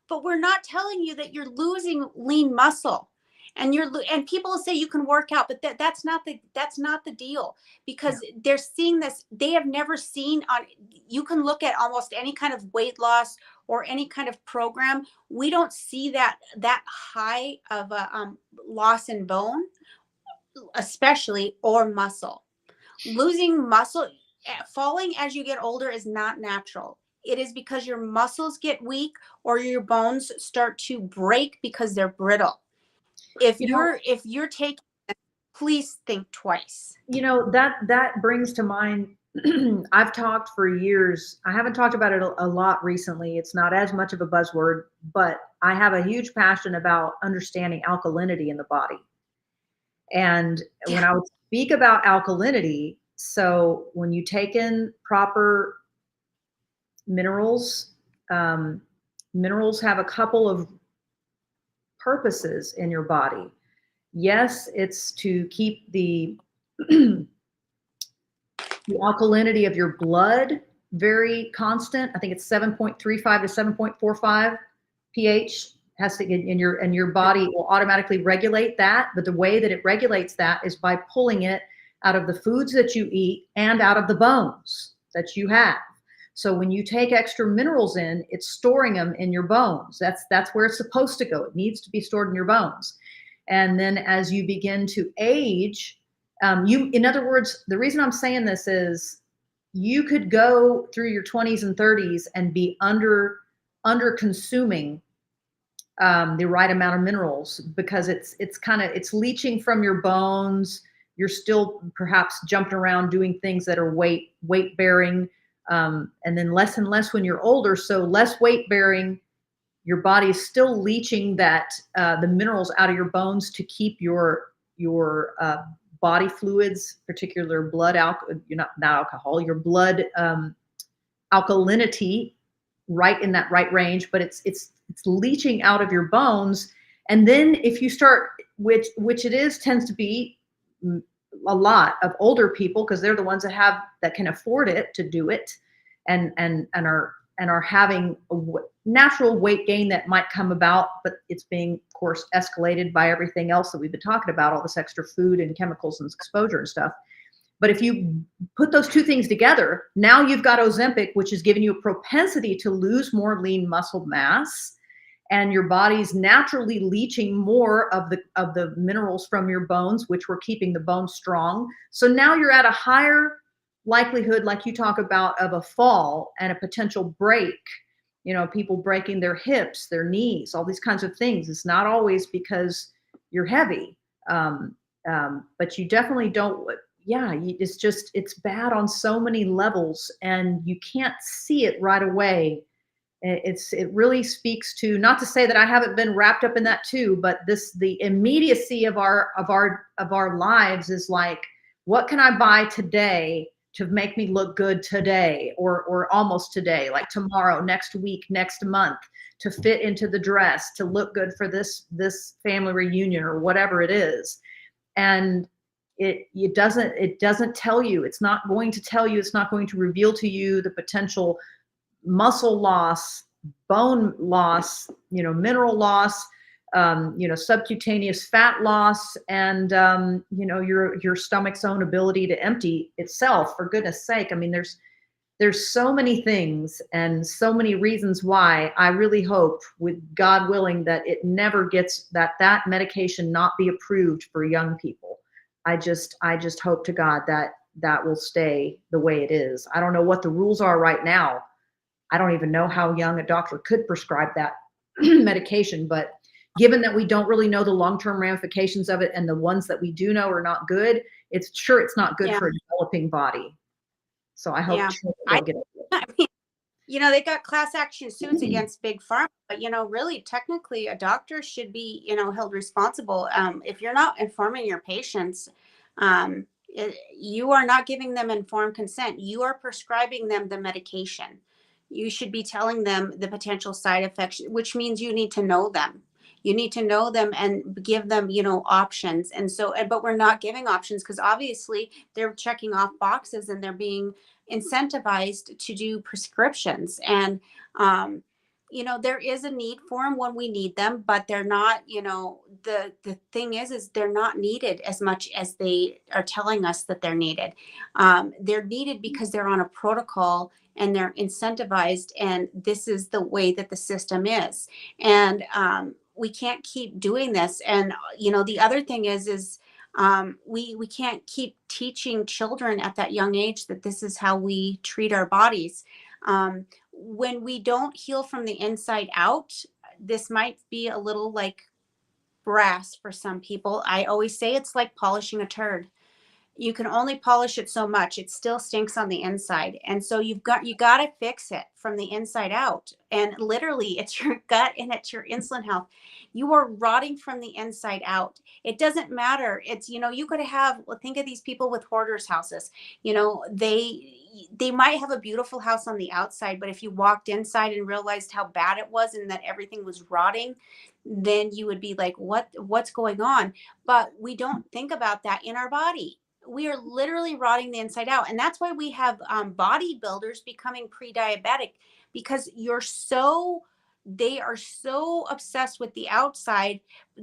but we're not telling you that you're losing lean muscle. And people will say you can work out, but that's not the deal, because they're seeing this. They have never seen on. You can look at almost any kind of weight loss or any kind of program. We don't see that high of a loss in bone, especially, or muscle. Losing muscle, falling as you get older is not natural. It is because your muscles get weak or your bones start to break because they're brittle. If you're taking it, please think twice. That brings to mind, I've talked for years. I haven't talked about it a lot recently. It's not as much of a buzzword, but I have a huge passion about understanding alkalinity in the body. And when I would speak about alkalinity, so when you take in proper minerals, minerals have a couple of purposes in your body. Yes, it's to keep the alkalinity of your blood very constant. I think it's 7.35 to 7.45 pH has to get in your body will automatically regulate that. But the way that it regulates that is by pulling it out of the foods that you eat and out of the bones that you have. So when you take extra minerals in, it's storing them in your bones. That's where it's supposed to go. It needs to be stored in your bones. And then as you begin to age, in other words, the reason I'm saying this is you could go through your 20s and 30s and be under consuming the right amount of minerals, because it's leaching from your bones. You're still perhaps jumping around doing things that are weight bearing. And then less and less when you're older, so less weight bearing. Your body is still leaching the minerals out of your bones to keep your body fluids, particular blood not alcohol, your blood alkalinity, right in that right range. But it's leaching out of your bones, and then if you start, which tends to be a lot of older people, because they're the ones that can afford it to do it, and are having a natural weight gain that might come about, but it's being, of course, escalated by everything else that we've been talking about, all this extra food and chemicals and exposure and stuff. But if you put those two things together, now you've got Ozempic, which is giving you a propensity to lose more lean muscle mass, and your body's naturally leaching more of the minerals from your bones, which were keeping the bones strong. So now you're at a higher likelihood, like you talk about, of a fall and a potential break. People breaking their hips, their knees, all these kinds of things. It's not always because you're heavy, but you definitely don't. It's bad on so many levels, and you can't see it right away. It really speaks to, not to say that I haven't been wrapped up in that too, but the immediacy of our lives is like, what can I buy today to make me look good today, or almost today, like tomorrow, next week, next month, to fit into the dress, to look good for this family reunion or whatever it is. And it doesn't tell you, it's not going to tell you, it's not going to reveal to you the potential muscle loss, bone loss, mineral loss, subcutaneous fat loss, and your stomach's own ability to empty itself, for goodness sake. I mean, there's so many things and so many reasons why I really hope, with God willing, that it never gets that medication not be approved for young people. I just hope to God that will stay the way it is. I don't know what the rules are right now. I don't even know how young a doctor could prescribe that medication, but given that we don't really know the long-term ramifications of it, and the ones that we do know are not good, it's not good for a developing body. So I hope they'll get it. They got class action suits against big pharma, but really, technically, a doctor should be, held responsible. If you're not informing your patients, you are not giving them informed consent. You are prescribing them the medication. You should be telling them the potential side effects, which means you need to know them. You need to know them and give them, options. And so, but we're not giving options because obviously they're checking off boxes and they're being incentivized to do prescriptions. And there is a need for them when we need them, but they're not, the thing is they're not needed as much as they are telling us that they're needed. They're needed because they're on a protocol and they're incentivized, and this is the way that the system is. And we can't keep doing this. And the other thing is we can't keep teaching children at that young age that this is how we treat our bodies. When we don't heal from the inside out, this might be a little like brass for some people. I always say it's like polishing a turd. You can only polish it so much. It still stinks on the inside. And so you got to fix it from the inside out. And literally it's your gut and it's your insulin health. You are rotting from the inside out. It doesn't matter. It's, you could think of these people with hoarders houses. They might have a beautiful house on the outside, but if you walked inside and realized how bad it was and that everything was rotting, then you would be like, what's going on? But we don't think about that in our body. We are literally rotting the inside out. And that's why we have bodybuilders becoming pre-diabetic, because they are so obsessed with the outside.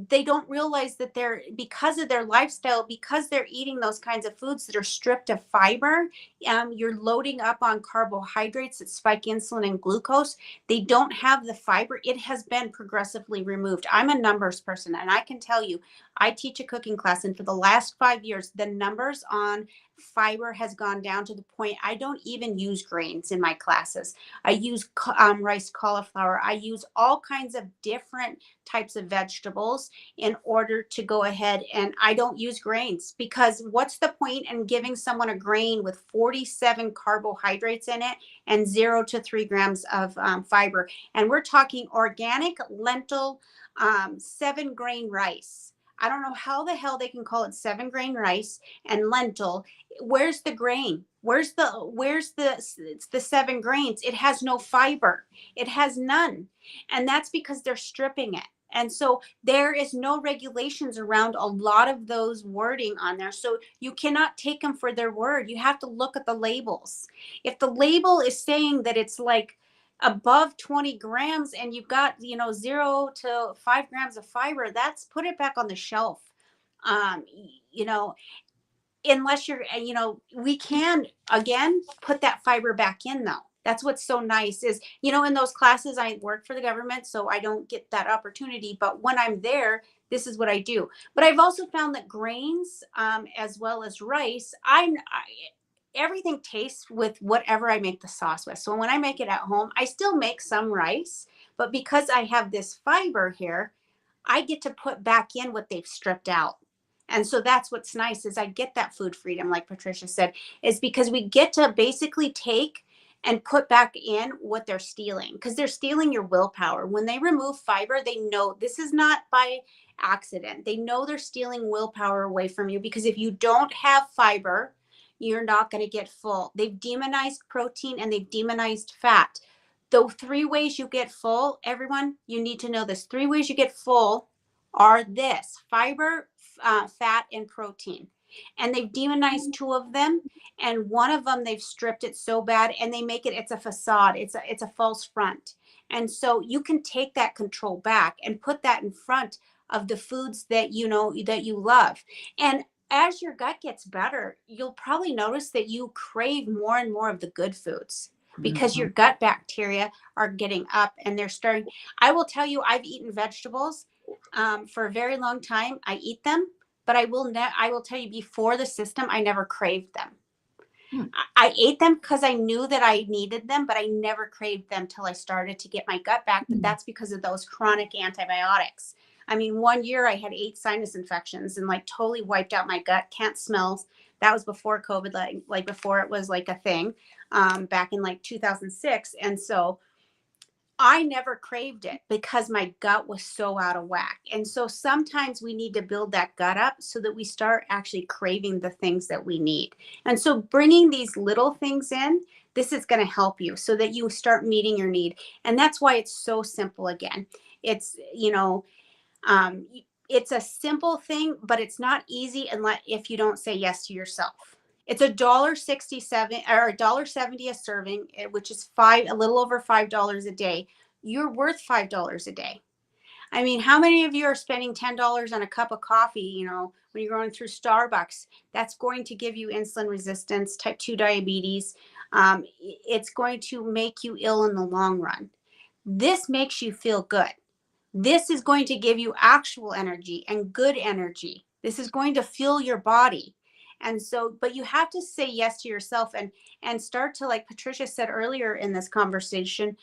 They don't realize that because of their lifestyle, because they're eating those kinds of foods that are stripped of fiber, you're loading up on carbohydrates that spike insulin and glucose. They don't have the fiber. It has been progressively removed. I'm a numbers person, and I can tell you, I teach a cooking class, and for the last 5 years, the numbers on fiber has gone down to the point I don't even use grains in my classes. I use rice, cauliflower. I use all kinds of different types of vegetables in order to go ahead, and I don't use grains, because what's the point in giving someone a grain with 47 carbohydrates in it and 0 to 3 grams of fiber? And we're talking organic lentil, 7-grain rice. I don't know how the hell they can call it 7-grain rice and lentil. Where's the grain? Where's the 7 grains? It has no fiber. It has none. And that's because they're stripping it. And so there is no regulations around a lot of those wording on there. So you cannot take them for their word. You have to look at the labels. If the label is saying that it's like above 20 grams and you've got 0 to 5 grams of fiber, put it back on the shelf. Unless we can again put that fiber back in, though. That's what's so nice is, in those classes, I work for the government, so I don't get that opportunity, but when I'm there, this is what I do. But I've also found that grains, as well as rice, everything tastes with whatever I make the sauce with. So when I make it at home, I still make some rice, but because I have this fiber here, I get to put back in what they've stripped out. And so that's what's nice is I get that food freedom, like Patricia said, is because we get to basically take and put back in what they're stealing, because they're stealing your willpower. When they remove fiber, they know this is not by accident. They know they're stealing willpower away from you, because if you don't have fiber, you're not going to get full. They've demonized protein and they've demonized fat. The 3 ways you get full, everyone, you need to know this. 3 ways you get full are this: fiber, fat, and protein. And they've demonized 2 of them, and one of them they've stripped it so bad, and they make it's a facade. It's a false front. And so you can take that control back and put that in front of the foods that that you love. And as your gut gets better, you'll probably notice that you crave more and more of the good foods, because your gut bacteria are getting up and they're starting. I will tell you, I've eaten vegetables for a very long time. I eat them, but I will tell you, before the system, I never craved them. I ate them because I knew that I needed them, but I never craved them till I started to get my gut back. But that's because of those chronic antibiotics. I mean, 1 year I had 8 sinus infections and totally wiped out my gut. Can't smell. That was before COVID, like before it was like a thing. back in like 2006. And so I never craved it because my gut was so out of whack. And so sometimes we need to build that gut up so that we start actually craving the things that we need. And so bringing these little things in, this is going to help you so that you start meeting your need. And that's why it's so simple again. It's, um, it's a simple thing, but it's not easy unless if you don't say yes to yourself. It's $1.67 or $1.70 a serving, which is a little over $5 a day. You're worth $5 a day. I mean, how many of you are spending $10 on a cup of coffee, when you're going through Starbucks? That's going to give you insulin resistance, type 2 diabetes. It's going to make you ill in the long run. This makes you feel good. This is going to give you actual energy and good energy. This is going to fuel your body. And so, but you have to say yes to yourself and start to, like Patricia said earlier in this conversation,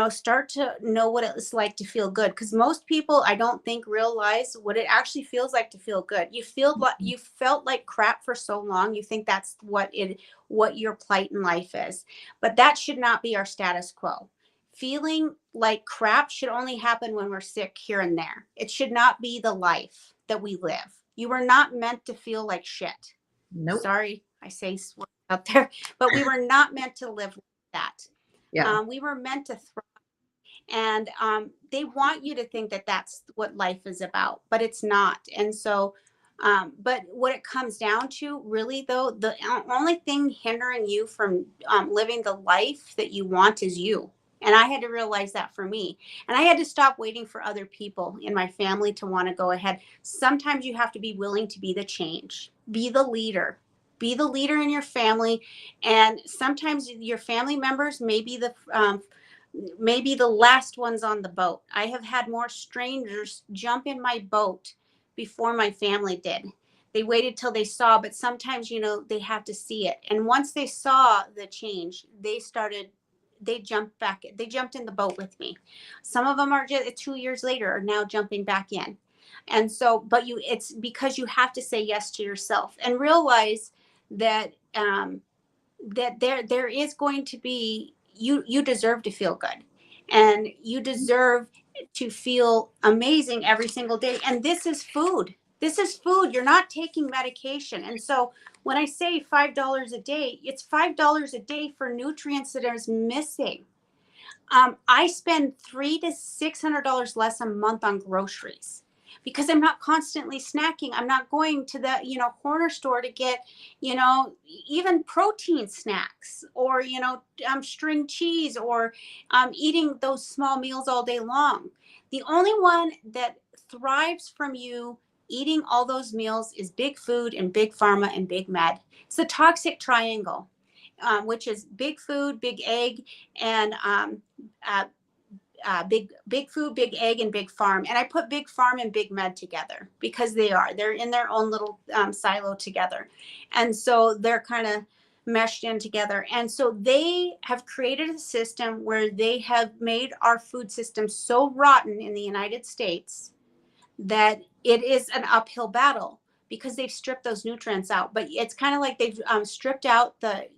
start to know what it's like to feel good. Because most people, I don't think, realize what it actually feels like to feel good. You felt like crap for so long. You think that's what your plight in life is. But that should not be our status quo. Feeling like crap should only happen when we're sick here and there. It should not be the life that we live. You were not meant to feel like shit. Nope. Sorry, I say words out there, but we were not meant to live like that. Yeah. We were meant to thrive. And they want you to think that that's what life is about, but it's not. And so, but what it comes down to really, though, the only thing hindering you from living the life that you want is you. And I had to realize that for me. And I had to stop waiting for other people in my family to want to go ahead. Sometimes you have to be willing to be the change, be the leader. Be the leader in your family. And sometimes your family members may be the last ones on the boat. I have had more strangers jump in my boat before my family did. They waited till they saw, but sometimes, they have to see it. And once they saw the change, they jumped in the boat with me. Some of them are just 2 years later are now jumping back in. And so, but it's because you have to say yes to yourself and realize that, that there is going to be, you deserve to feel good and you deserve to feel amazing every single day. And this is food. This is food. You're not taking medication. And so when I say $5 a day, it's $5 a day for nutrients that are missing. I spend $300 to $600 less a month on groceries because I'm not constantly snacking. I'm not going to the, corner store to get, even protein snacks or, string cheese or eating those small meals all day long. The only one that thrives from you eating all those meals is big food and big pharma and big med. It's the toxic triangle, which is big food, big egg, and big food, big egg, and big farm. And I put big farm and big med together because they're in their own little silo together. And so they're kind of meshed in together. And so they have created a system where they have made our food system so rotten in the United States that it is an uphill battle because they've stripped those nutrients out. But it's kind of like they've stripped out the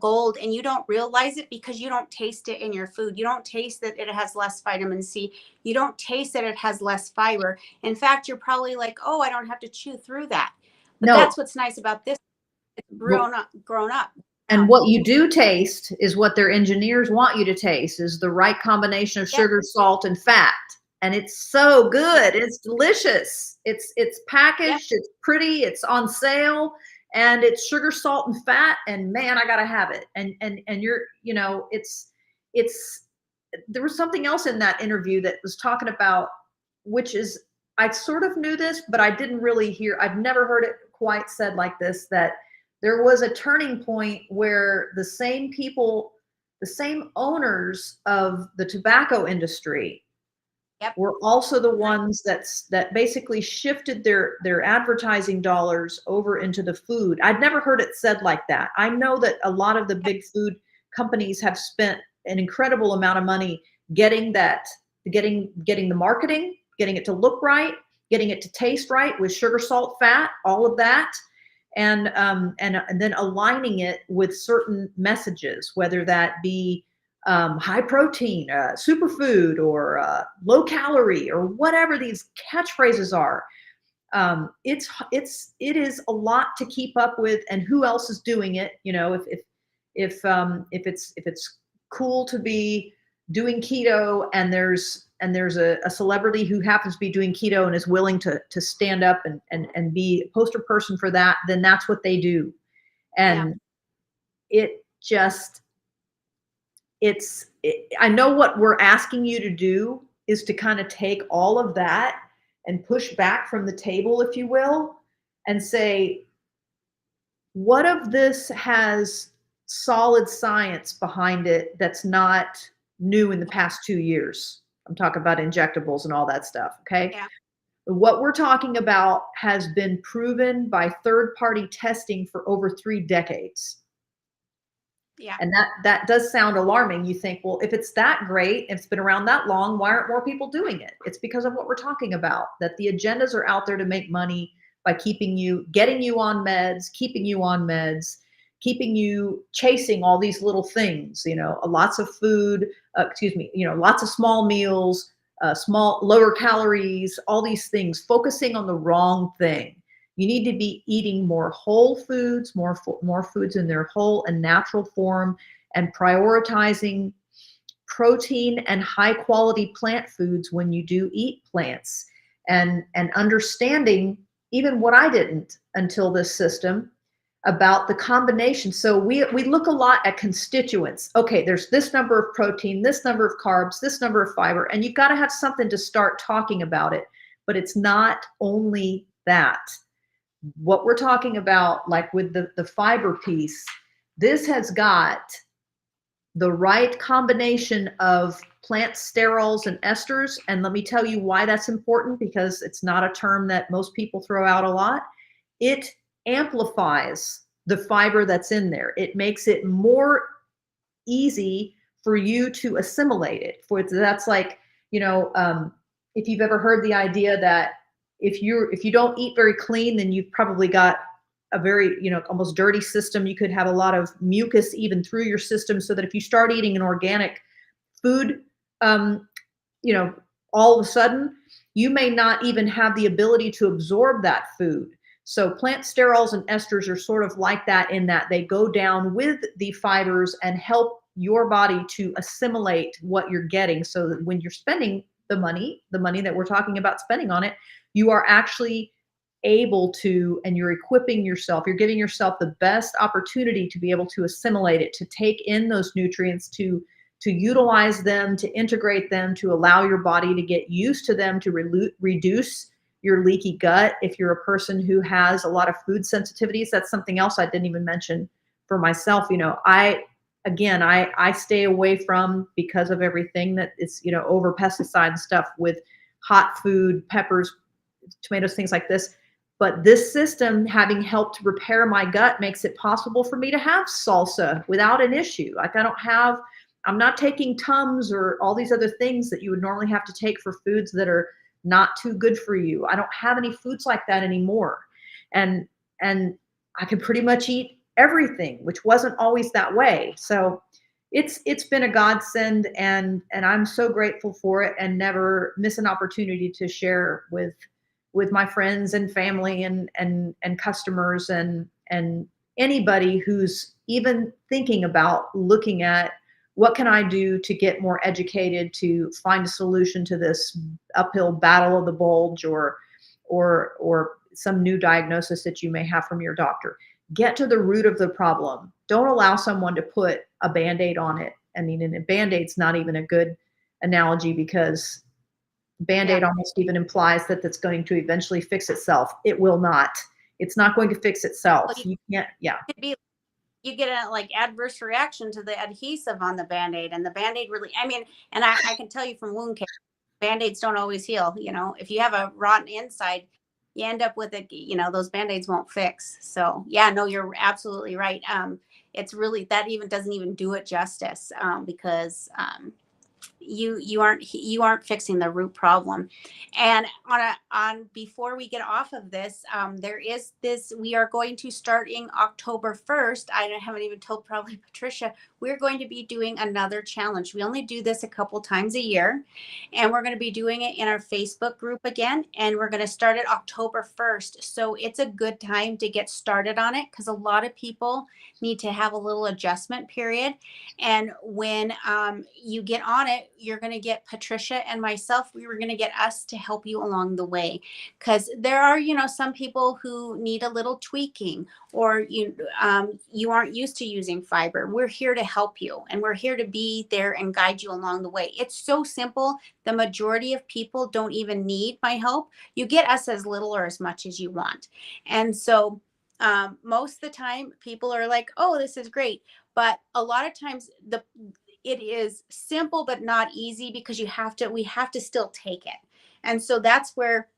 gold and you don't realize it because you don't taste it in your food. You don't taste that it has less vitamin C. You don't taste that it has less fiber. In fact, you're probably like, oh, I don't have to chew through that. But that's what's nice about this. It's grown up. And what you do taste is what their engineers want you to taste is the right combination of sugar, salt, and fat. And it's so good. It's delicious. It's packaged. It's pretty. It's on sale. And it's sugar, salt, and fat. And man, I gotta have it. And you're, there was something else in that interview that was talking about, which is, I sort of knew this, but I didn't really hear, I've never heard it quite said like this, that there was a turning point where the same people, the same owners of the tobacco industry were also the ones that basically shifted their advertising dollars over into the food. I'd never heard it said like that. I know that a lot of the big food companies have spent an incredible amount of money getting the marketing, getting it to look right, getting it to taste right with sugar, salt, fat, all of that. and then aligning it with certain messages, whether that be high protein, superfood, or low calorie, or whatever these catchphrases are. It is a lot to keep up with, and who else is doing it? You know, if it's cool to be doing keto, and there's a celebrity who happens to be doing keto and is willing to stand up and be a poster person for that, then that's what they do. Yeah. And I know what we're asking you to do is to kind of take all of that and push back from the table, if you will, and say, what of this has solid science behind it that's not new in the past 2 years? I'm talking about injectables and all that stuff, okay? Yeah. What we're talking about has been proven by third-party testing for over 3 decades. Yeah. And that does sound alarming. You think, well, if it's that great, if it's been around that long, why aren't more people doing it? It's because of what we're talking about, that the agendas are out there to make money by getting you on meds, keeping you chasing all these little things, lots of food, lots of small meals, lower calories, all these things, focusing on the wrong thing. You need to be eating more whole foods, more foods in their whole and natural form, and prioritizing protein and high quality plant foods when you do eat plants, and understanding even what I didn't until this system about the combination. So we look a lot at constituents. Okay, there's this number of protein, this number of carbs, this number of fiber, and you've got to have something to start talking about it. But it's not only that. What we're talking about, like with the fiber piece, this has got the right combination of plant sterols and esters. And let me tell you why that's important, because it's not a term that most people throw out a lot. It amplifies the fiber that's in there. It makes it more easy for you to assimilate it. That's like, if you've ever heard the idea that if you don't eat very clean, then you've probably got a very, almost dirty system. You could have a lot of mucus even through your system, so that if you start eating an organic food, all of a sudden, you may not even have the ability to absorb that food. So plant sterols and esters are sort of like that, in that they go down with the fibers and help your body to assimilate what you're getting, so that when you're spending the money that we're talking about spending on it, you are actually able to, and you're equipping yourself, you're giving yourself the best opportunity to be able to assimilate it, to take in those nutrients, to utilize them, to integrate them, to allow your body to get used to them, to reduce your leaky gut. If you're a person who has a lot of food sensitivities, that's something else I didn't even mention for myself. I stay away from, because of everything that is, over pesticide and stuff with hot food, peppers, tomatoes, things like this. But this system, having helped repair my gut, makes it possible for me to have salsa without an issue. Like I'm not taking Tums or all these other things that you would normally have to take for foods that are not too good for you. I don't have any foods like that anymore. And I can pretty much eat everything, which wasn't always that way. So it's been a godsend, and I'm so grateful for it, and never miss an opportunity to share with my friends and family and customers and anybody who's even thinking about looking at, what can I do to get more educated, to find a solution to this uphill battle of the bulge, or some new diagnosis that you may have from your doctor. Get to the root of the problem. Don't allow someone to put a Band-Aid on it. I mean, and a Band-Aid's not even a good analogy, because Band-Aid almost even implies that that's going to eventually fix itself. It will not. It's not going to fix itself. Well, You can't, yeah. You get a adverse reaction to the adhesive on the Band-Aid, and the Band-Aid really, and I can tell you from wound care, Band-Aids don't always heal. If you have a rotten inside, you end up with those Band-Aids won't fix. So yeah, no, you're absolutely right. It's really, that even doesn't even do it justice, because you aren't fixing the root problem. And on before we get off of this, there is this, we are going to starting October 1st. I haven't even told probably Patricia, we're going to be doing another challenge. We only do this a couple times a year, and we're going to be doing it in our Facebook group again, and we're going to start it October 1st. So it's a good time to get started on it, because a lot of people need to have a little adjustment period. And when you get on it, you're going to get Patricia and myself. We were going to get us to help you along the way, because there are, some people who need a little tweaking, or you aren't used to using fiber. We're here to help you, and we're here to be there and guide you along the way. It's so simple. The majority of people don't even need my help. You get us as little or as much as you want. And so most of the time people are like, oh, this is great. But a lot of times it is simple but not easy, because we have to still take it. And so that's where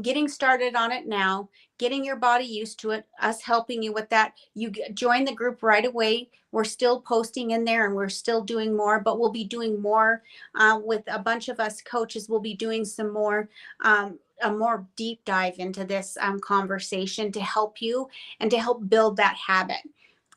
getting started on it now, getting your body used to it, us helping you with that. You join the group right away. We're still posting in there, and we're still doing more, but we'll be doing more with a bunch of us coaches. We'll be doing some more, a more deep dive into this conversation to help you and to help build that habit.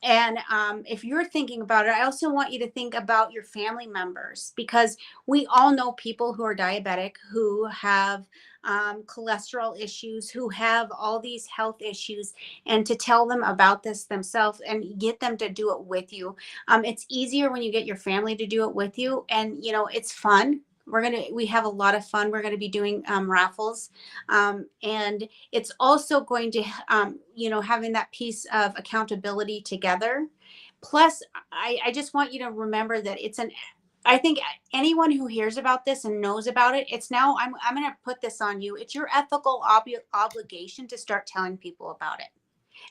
And if you're thinking about it, I also want you to think about your family members, because we all know people who are diabetic, who have cholesterol issues, who have all these health issues, and to tell them about this themselves and get them to do it with you. It's easier when you get your family to do it with you, and it's fun. We have a lot of fun. We're going to be doing raffles, and it's also going to having that piece of accountability together. Plus, I just want you to remember that I think anyone who hears about this and knows about it, it's now, I'm going to put this on you. It's your ethical obligation to start telling people about it.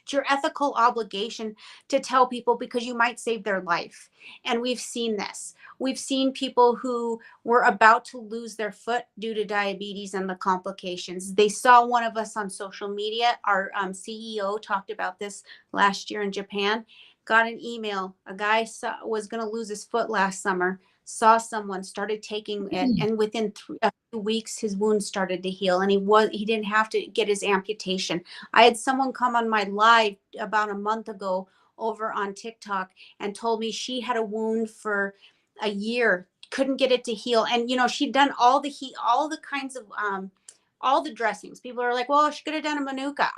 It's your ethical obligation to tell people, because you might save their life. And we've seen this. We've seen people who were about to lose their foot due to diabetes and the complications. They saw one of us on social media. Our CEO talked about this last year in Japan. Got an email. A guy was going to lose his foot last summer, saw someone, started taking it, and within a few weeks his wound started to heal, and he didn't have to get his amputation. I had someone come on my live about a month ago over on TikTok and told me she had a wound for a year, couldn't get it to heal, and she'd done all the kinds of all the dressings. People are like, well, she could have done a manuka.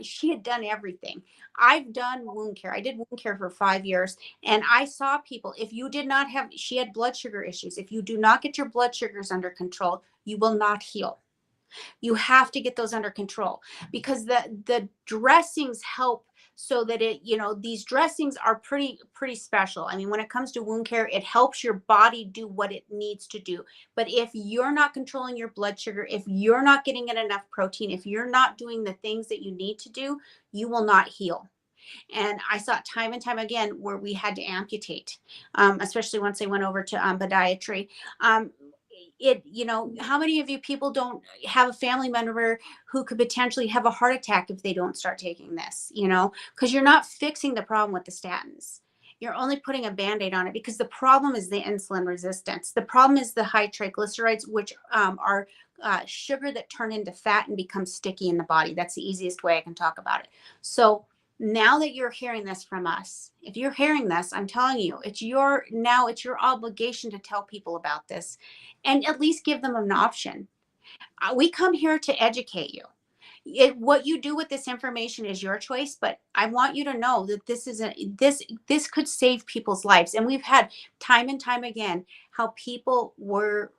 She had done everything. I've done wound care. I did wound care for 5 years, and I saw people, if you did not have, she had blood sugar issues. If you do not get your blood sugars under control, you will not heal. You have to get those under control, because the dressings help, so that these dressings are pretty special. I mean, when it comes to wound care, it helps your body do what it needs to do. But if you're not controlling your blood sugar, if you're not getting in enough protein, if you're not doing the things that you need to do, you will not heal. And I saw it time and time again where we had to amputate, especially once they went over to podiatry. How many of you people don't have a family member who could potentially have a heart attack if they don't start taking this, because you're not fixing the problem with the statins. You're only putting a Band-Aid on it, because the problem is the insulin resistance. The problem is the high triglycerides, which are sugar that turn into fat and become sticky in the body. That's the easiest way I can talk about it. So now that you're hearing this from us, if you're hearing this, I'm telling you, it's your obligation to tell people about this, and at least give them an option. We come here to educate you. What you do with this information is your choice, but I want you to know that this could save people's lives. And we've had time and time again how people were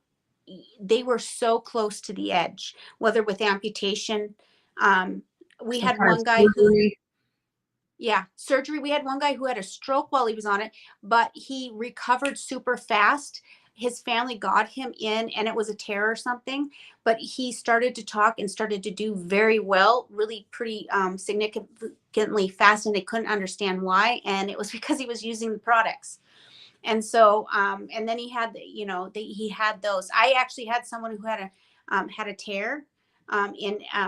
so close to the edge, whether with amputation. We had one guy surgery. We had one guy who had a stroke while he was on it, but he recovered super fast. His family got him in, and it was a tear or something, but he started to talk and started to do very well, really pretty significantly fast, and they couldn't understand why. And it was because he was using the products. And so, and then he had, he had those. I actually had someone who had a tear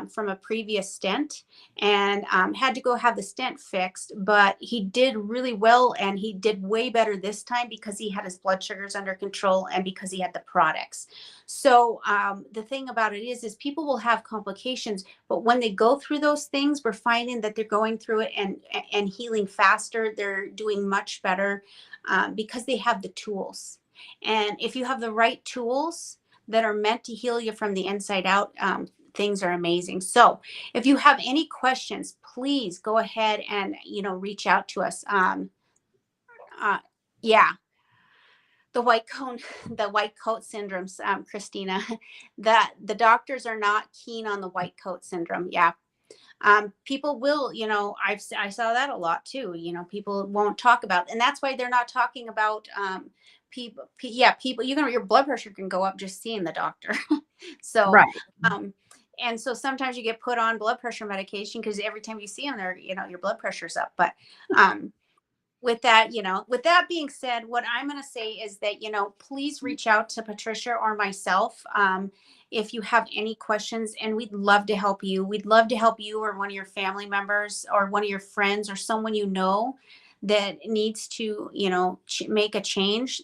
from a previous stent, and had to go have the stent fixed. But he did really well, and he did way better this time because he had his blood sugars under control and because he had the products. So the thing about it is people will have complications, but when they go through those things, we're finding that they're going through it and healing faster. They're doing much better because they have the tools. And if you have the right tools that are meant to heal you from the inside out, things are amazing. So if you have any questions, please go ahead and, reach out to us. Yeah, the white coat, the white coat syndromes, Christina, that the doctors are not keen on the white coat syndrome. Yeah. People will, I saw that a lot too. People won't talk about, and that's why they're not talking about, people. Yeah. People, your blood pressure can go up just seeing the doctor. So, Right. and so sometimes you get put on blood pressure medication because every time you see them, they're, your blood pressure's up. But with that being said, what I'm going to say is that, please reach out to Patricia or myself if you have any questions, and we'd love to help you. We'd love to help you or one of your family members or one of your friends or someone that needs to, make a change.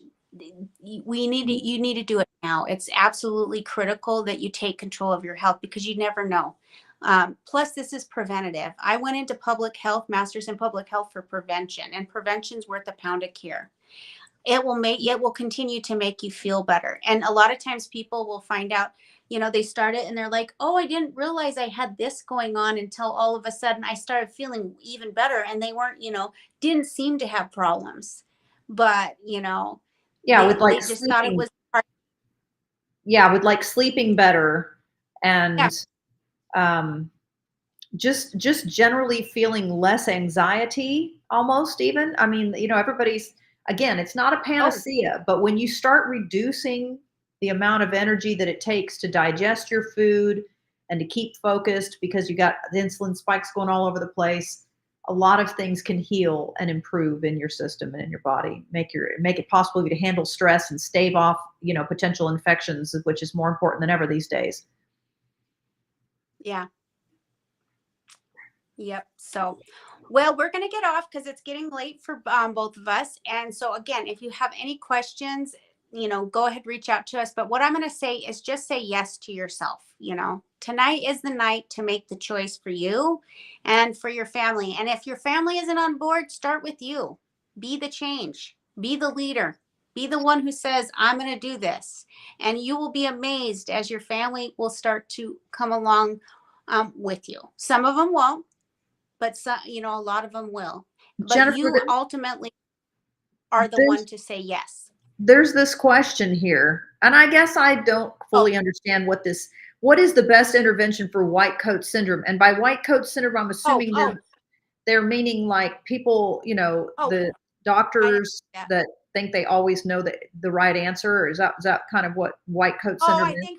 You need to do it now. It's absolutely critical that you take control of your health because you never know. Plus, this is preventative. I went into public health, master's in public health for prevention, and prevention's worth a pound of cure. It will continue to make you feel better. And a lot of times people will find out, they start it and they're like, oh, I didn't realize I had this going on until all of a sudden I started feeling even better. And they weren't, didn't seem to have problems, but, Yeah, with like they just thought it sleeping. was. Yeah, with like sleeping better Yeah. and just generally feeling less anxiety, almost even. I mean, everybody's, again, it's not a panacea, but when you start reducing the amount of energy that it takes to digest your food and to keep focused because you got the insulin spikes going all over the place, a lot of things can heal and improve in your system and in your body, make it possible to handle stress and stave off, potential infections, which is more important than ever these days. Yeah. Yep. So, well, we're going to get off because it's getting late for both of us. And so, again, if you have any questions, go ahead, reach out to us. But what I'm going to say is just say yes to yourself. Tonight is the night to make the choice for you and for your family. And if your family isn't on board, start with you. Be the change, be the leader, be the one who says, I'm going to do this. And you will be amazed as your family will start to come along with you. Some of them won't, but some, a lot of them will. But Jennifer, you ultimately are the one to say yes. There's this question here, and I guess I don't fully understand what is the best intervention for white coat syndrome? And by white coat syndrome, I'm assuming they're meaning like people, the doctors that think they always know the right answer, or is that kind of what white coat syndrome is?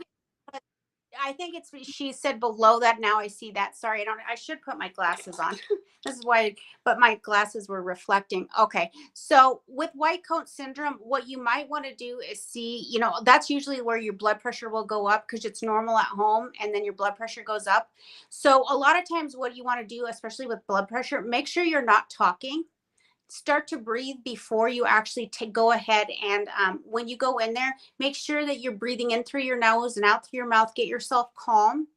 I think it's, she said below that. Now I see that. Sorry, I should put my glasses on. This is why, but my glasses were reflecting. Okay. So with white coat syndrome, what you might want to do is see, that's usually where your blood pressure will go up because it's normal at home and then your blood pressure goes up. So a lot of times what you want to do, especially with blood pressure, make sure you're not talking. Start to breathe before you actually go ahead and when you go in there, make sure that you're breathing in through your nose and out through your mouth. Get yourself calm.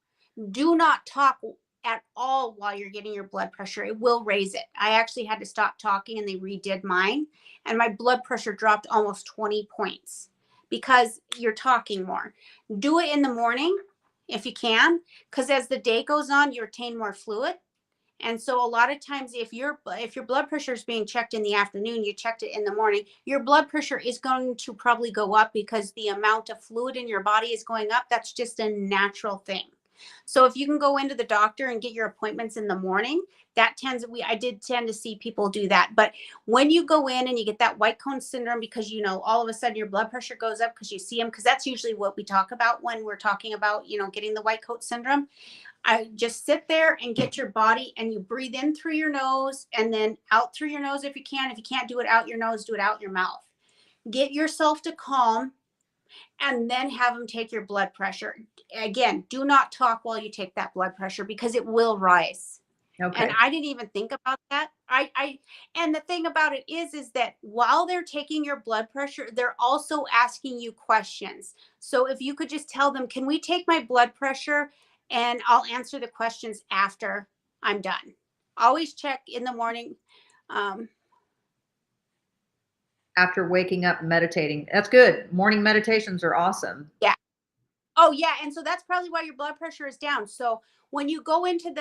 Do not talk at all while you're getting your blood pressure. It will raise it. I actually had to stop talking and they redid mine, and my blood pressure dropped almost 20 points because you're talking more. Do it in the morning if you can, because as the day goes on, you retain more fluid. And so a lot of times if your blood pressure is being checked in the afternoon, you checked it in the morning, your blood pressure is going to probably go up because the amount of fluid in your body is going up. That's just a natural thing. So if you can go into the doctor and get your appointments in the morning, I did tend to see people do that. But when you go in and you get that white coat syndrome because, all of a sudden your blood pressure goes up because you see them, because that's usually what we talk about when we're talking about, getting the white coat syndrome. I just sit there and get your body, and you breathe in through your nose and then out through your nose if you can. If you can't do it out your nose, do it out your mouth. Get yourself to calm. and then have them take your blood pressure. Again, do not talk while you take that blood pressure because it will rise. And Okay. I didn't even think about that. And the thing about it is that while they're taking your blood pressure, they're also asking you questions. So if you could just tell them, can we take my blood pressure? And I'll answer the questions after I'm done. Always check in the morning. Um, After waking up and meditating. That's good. Morning meditations are awesome. yeah. Oh yeah, and so that's probably why your blood pressure is down. So when you go into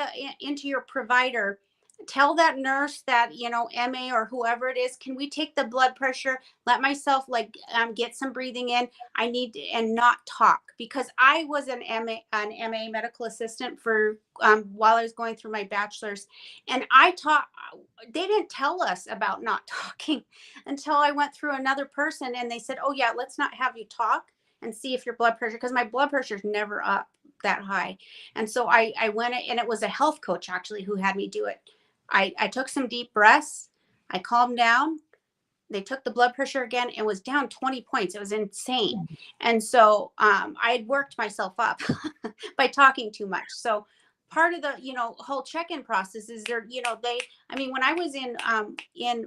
your provider, tell that nurse that, MA or whoever it is, can we take the blood pressure? Let myself like get some breathing in. I need to, and not talk because I was an MA medical assistant for while I was going through my bachelor's, and I taught. They didn't tell us about not talking until I went through another person, and they said, "Oh yeah, let's not have you talk." And see if your blood pressure, because my blood pressure is never up that high. And so I went, and it was a health coach actually who had me do it. I took some deep breaths. I calmed down. They took the blood pressure again and was down 20 points. It was insane. And so I had worked myself up by talking too much. So part of the whole check-in process is there, when I was in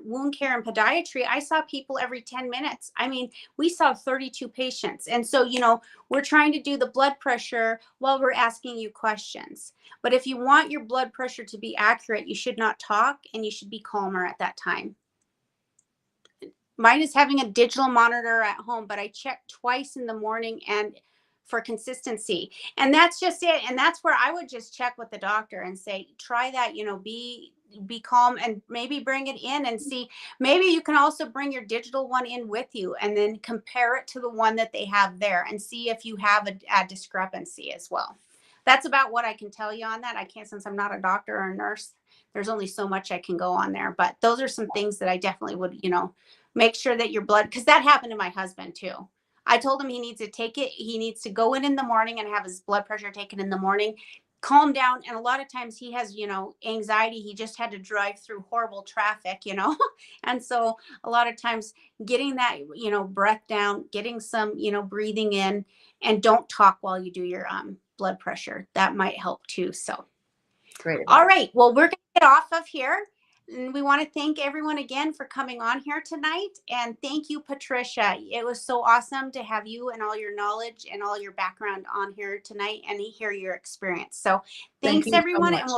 wound care and podiatry, I saw people every 10 minutes. We saw 32 patients. And so we're trying to do the blood pressure while we're asking you questions. But if you want your blood pressure to be accurate, you should not talk and you should be calmer at that time. Mine is having a digital monitor at home, but I check twice in the morning and for consistency. And that's just it. And that's where I would just check with the doctor and say, try that, be calm, and maybe bring it in and see. Maybe you can also bring your digital one in with you and then compare it to the one that they have there and see if you have a discrepancy as well. That's about what I can tell you on that. I can't, since I'm not a doctor or a nurse, there's only so much I can go on there. But those are some things that I definitely would, make sure that your blood, because that happened to my husband too. I told him he needs to take it. He needs to go in the morning and have his blood pressure taken in the morning, calm down. And a lot of times he has, anxiety. He just had to drive through horrible traffic, and so a lot of times getting that, breath down, getting some, breathing in, and don't talk while you do your blood pressure. That might help too. So, Great all advice. right. Well, we're going to get off of here. And we want to thank everyone again for coming on here tonight. And thank you, Patricia. It was so awesome to have you and all your knowledge and all your background on here tonight and hear your experience. So Thank thanks, you so everyone. And much. we'll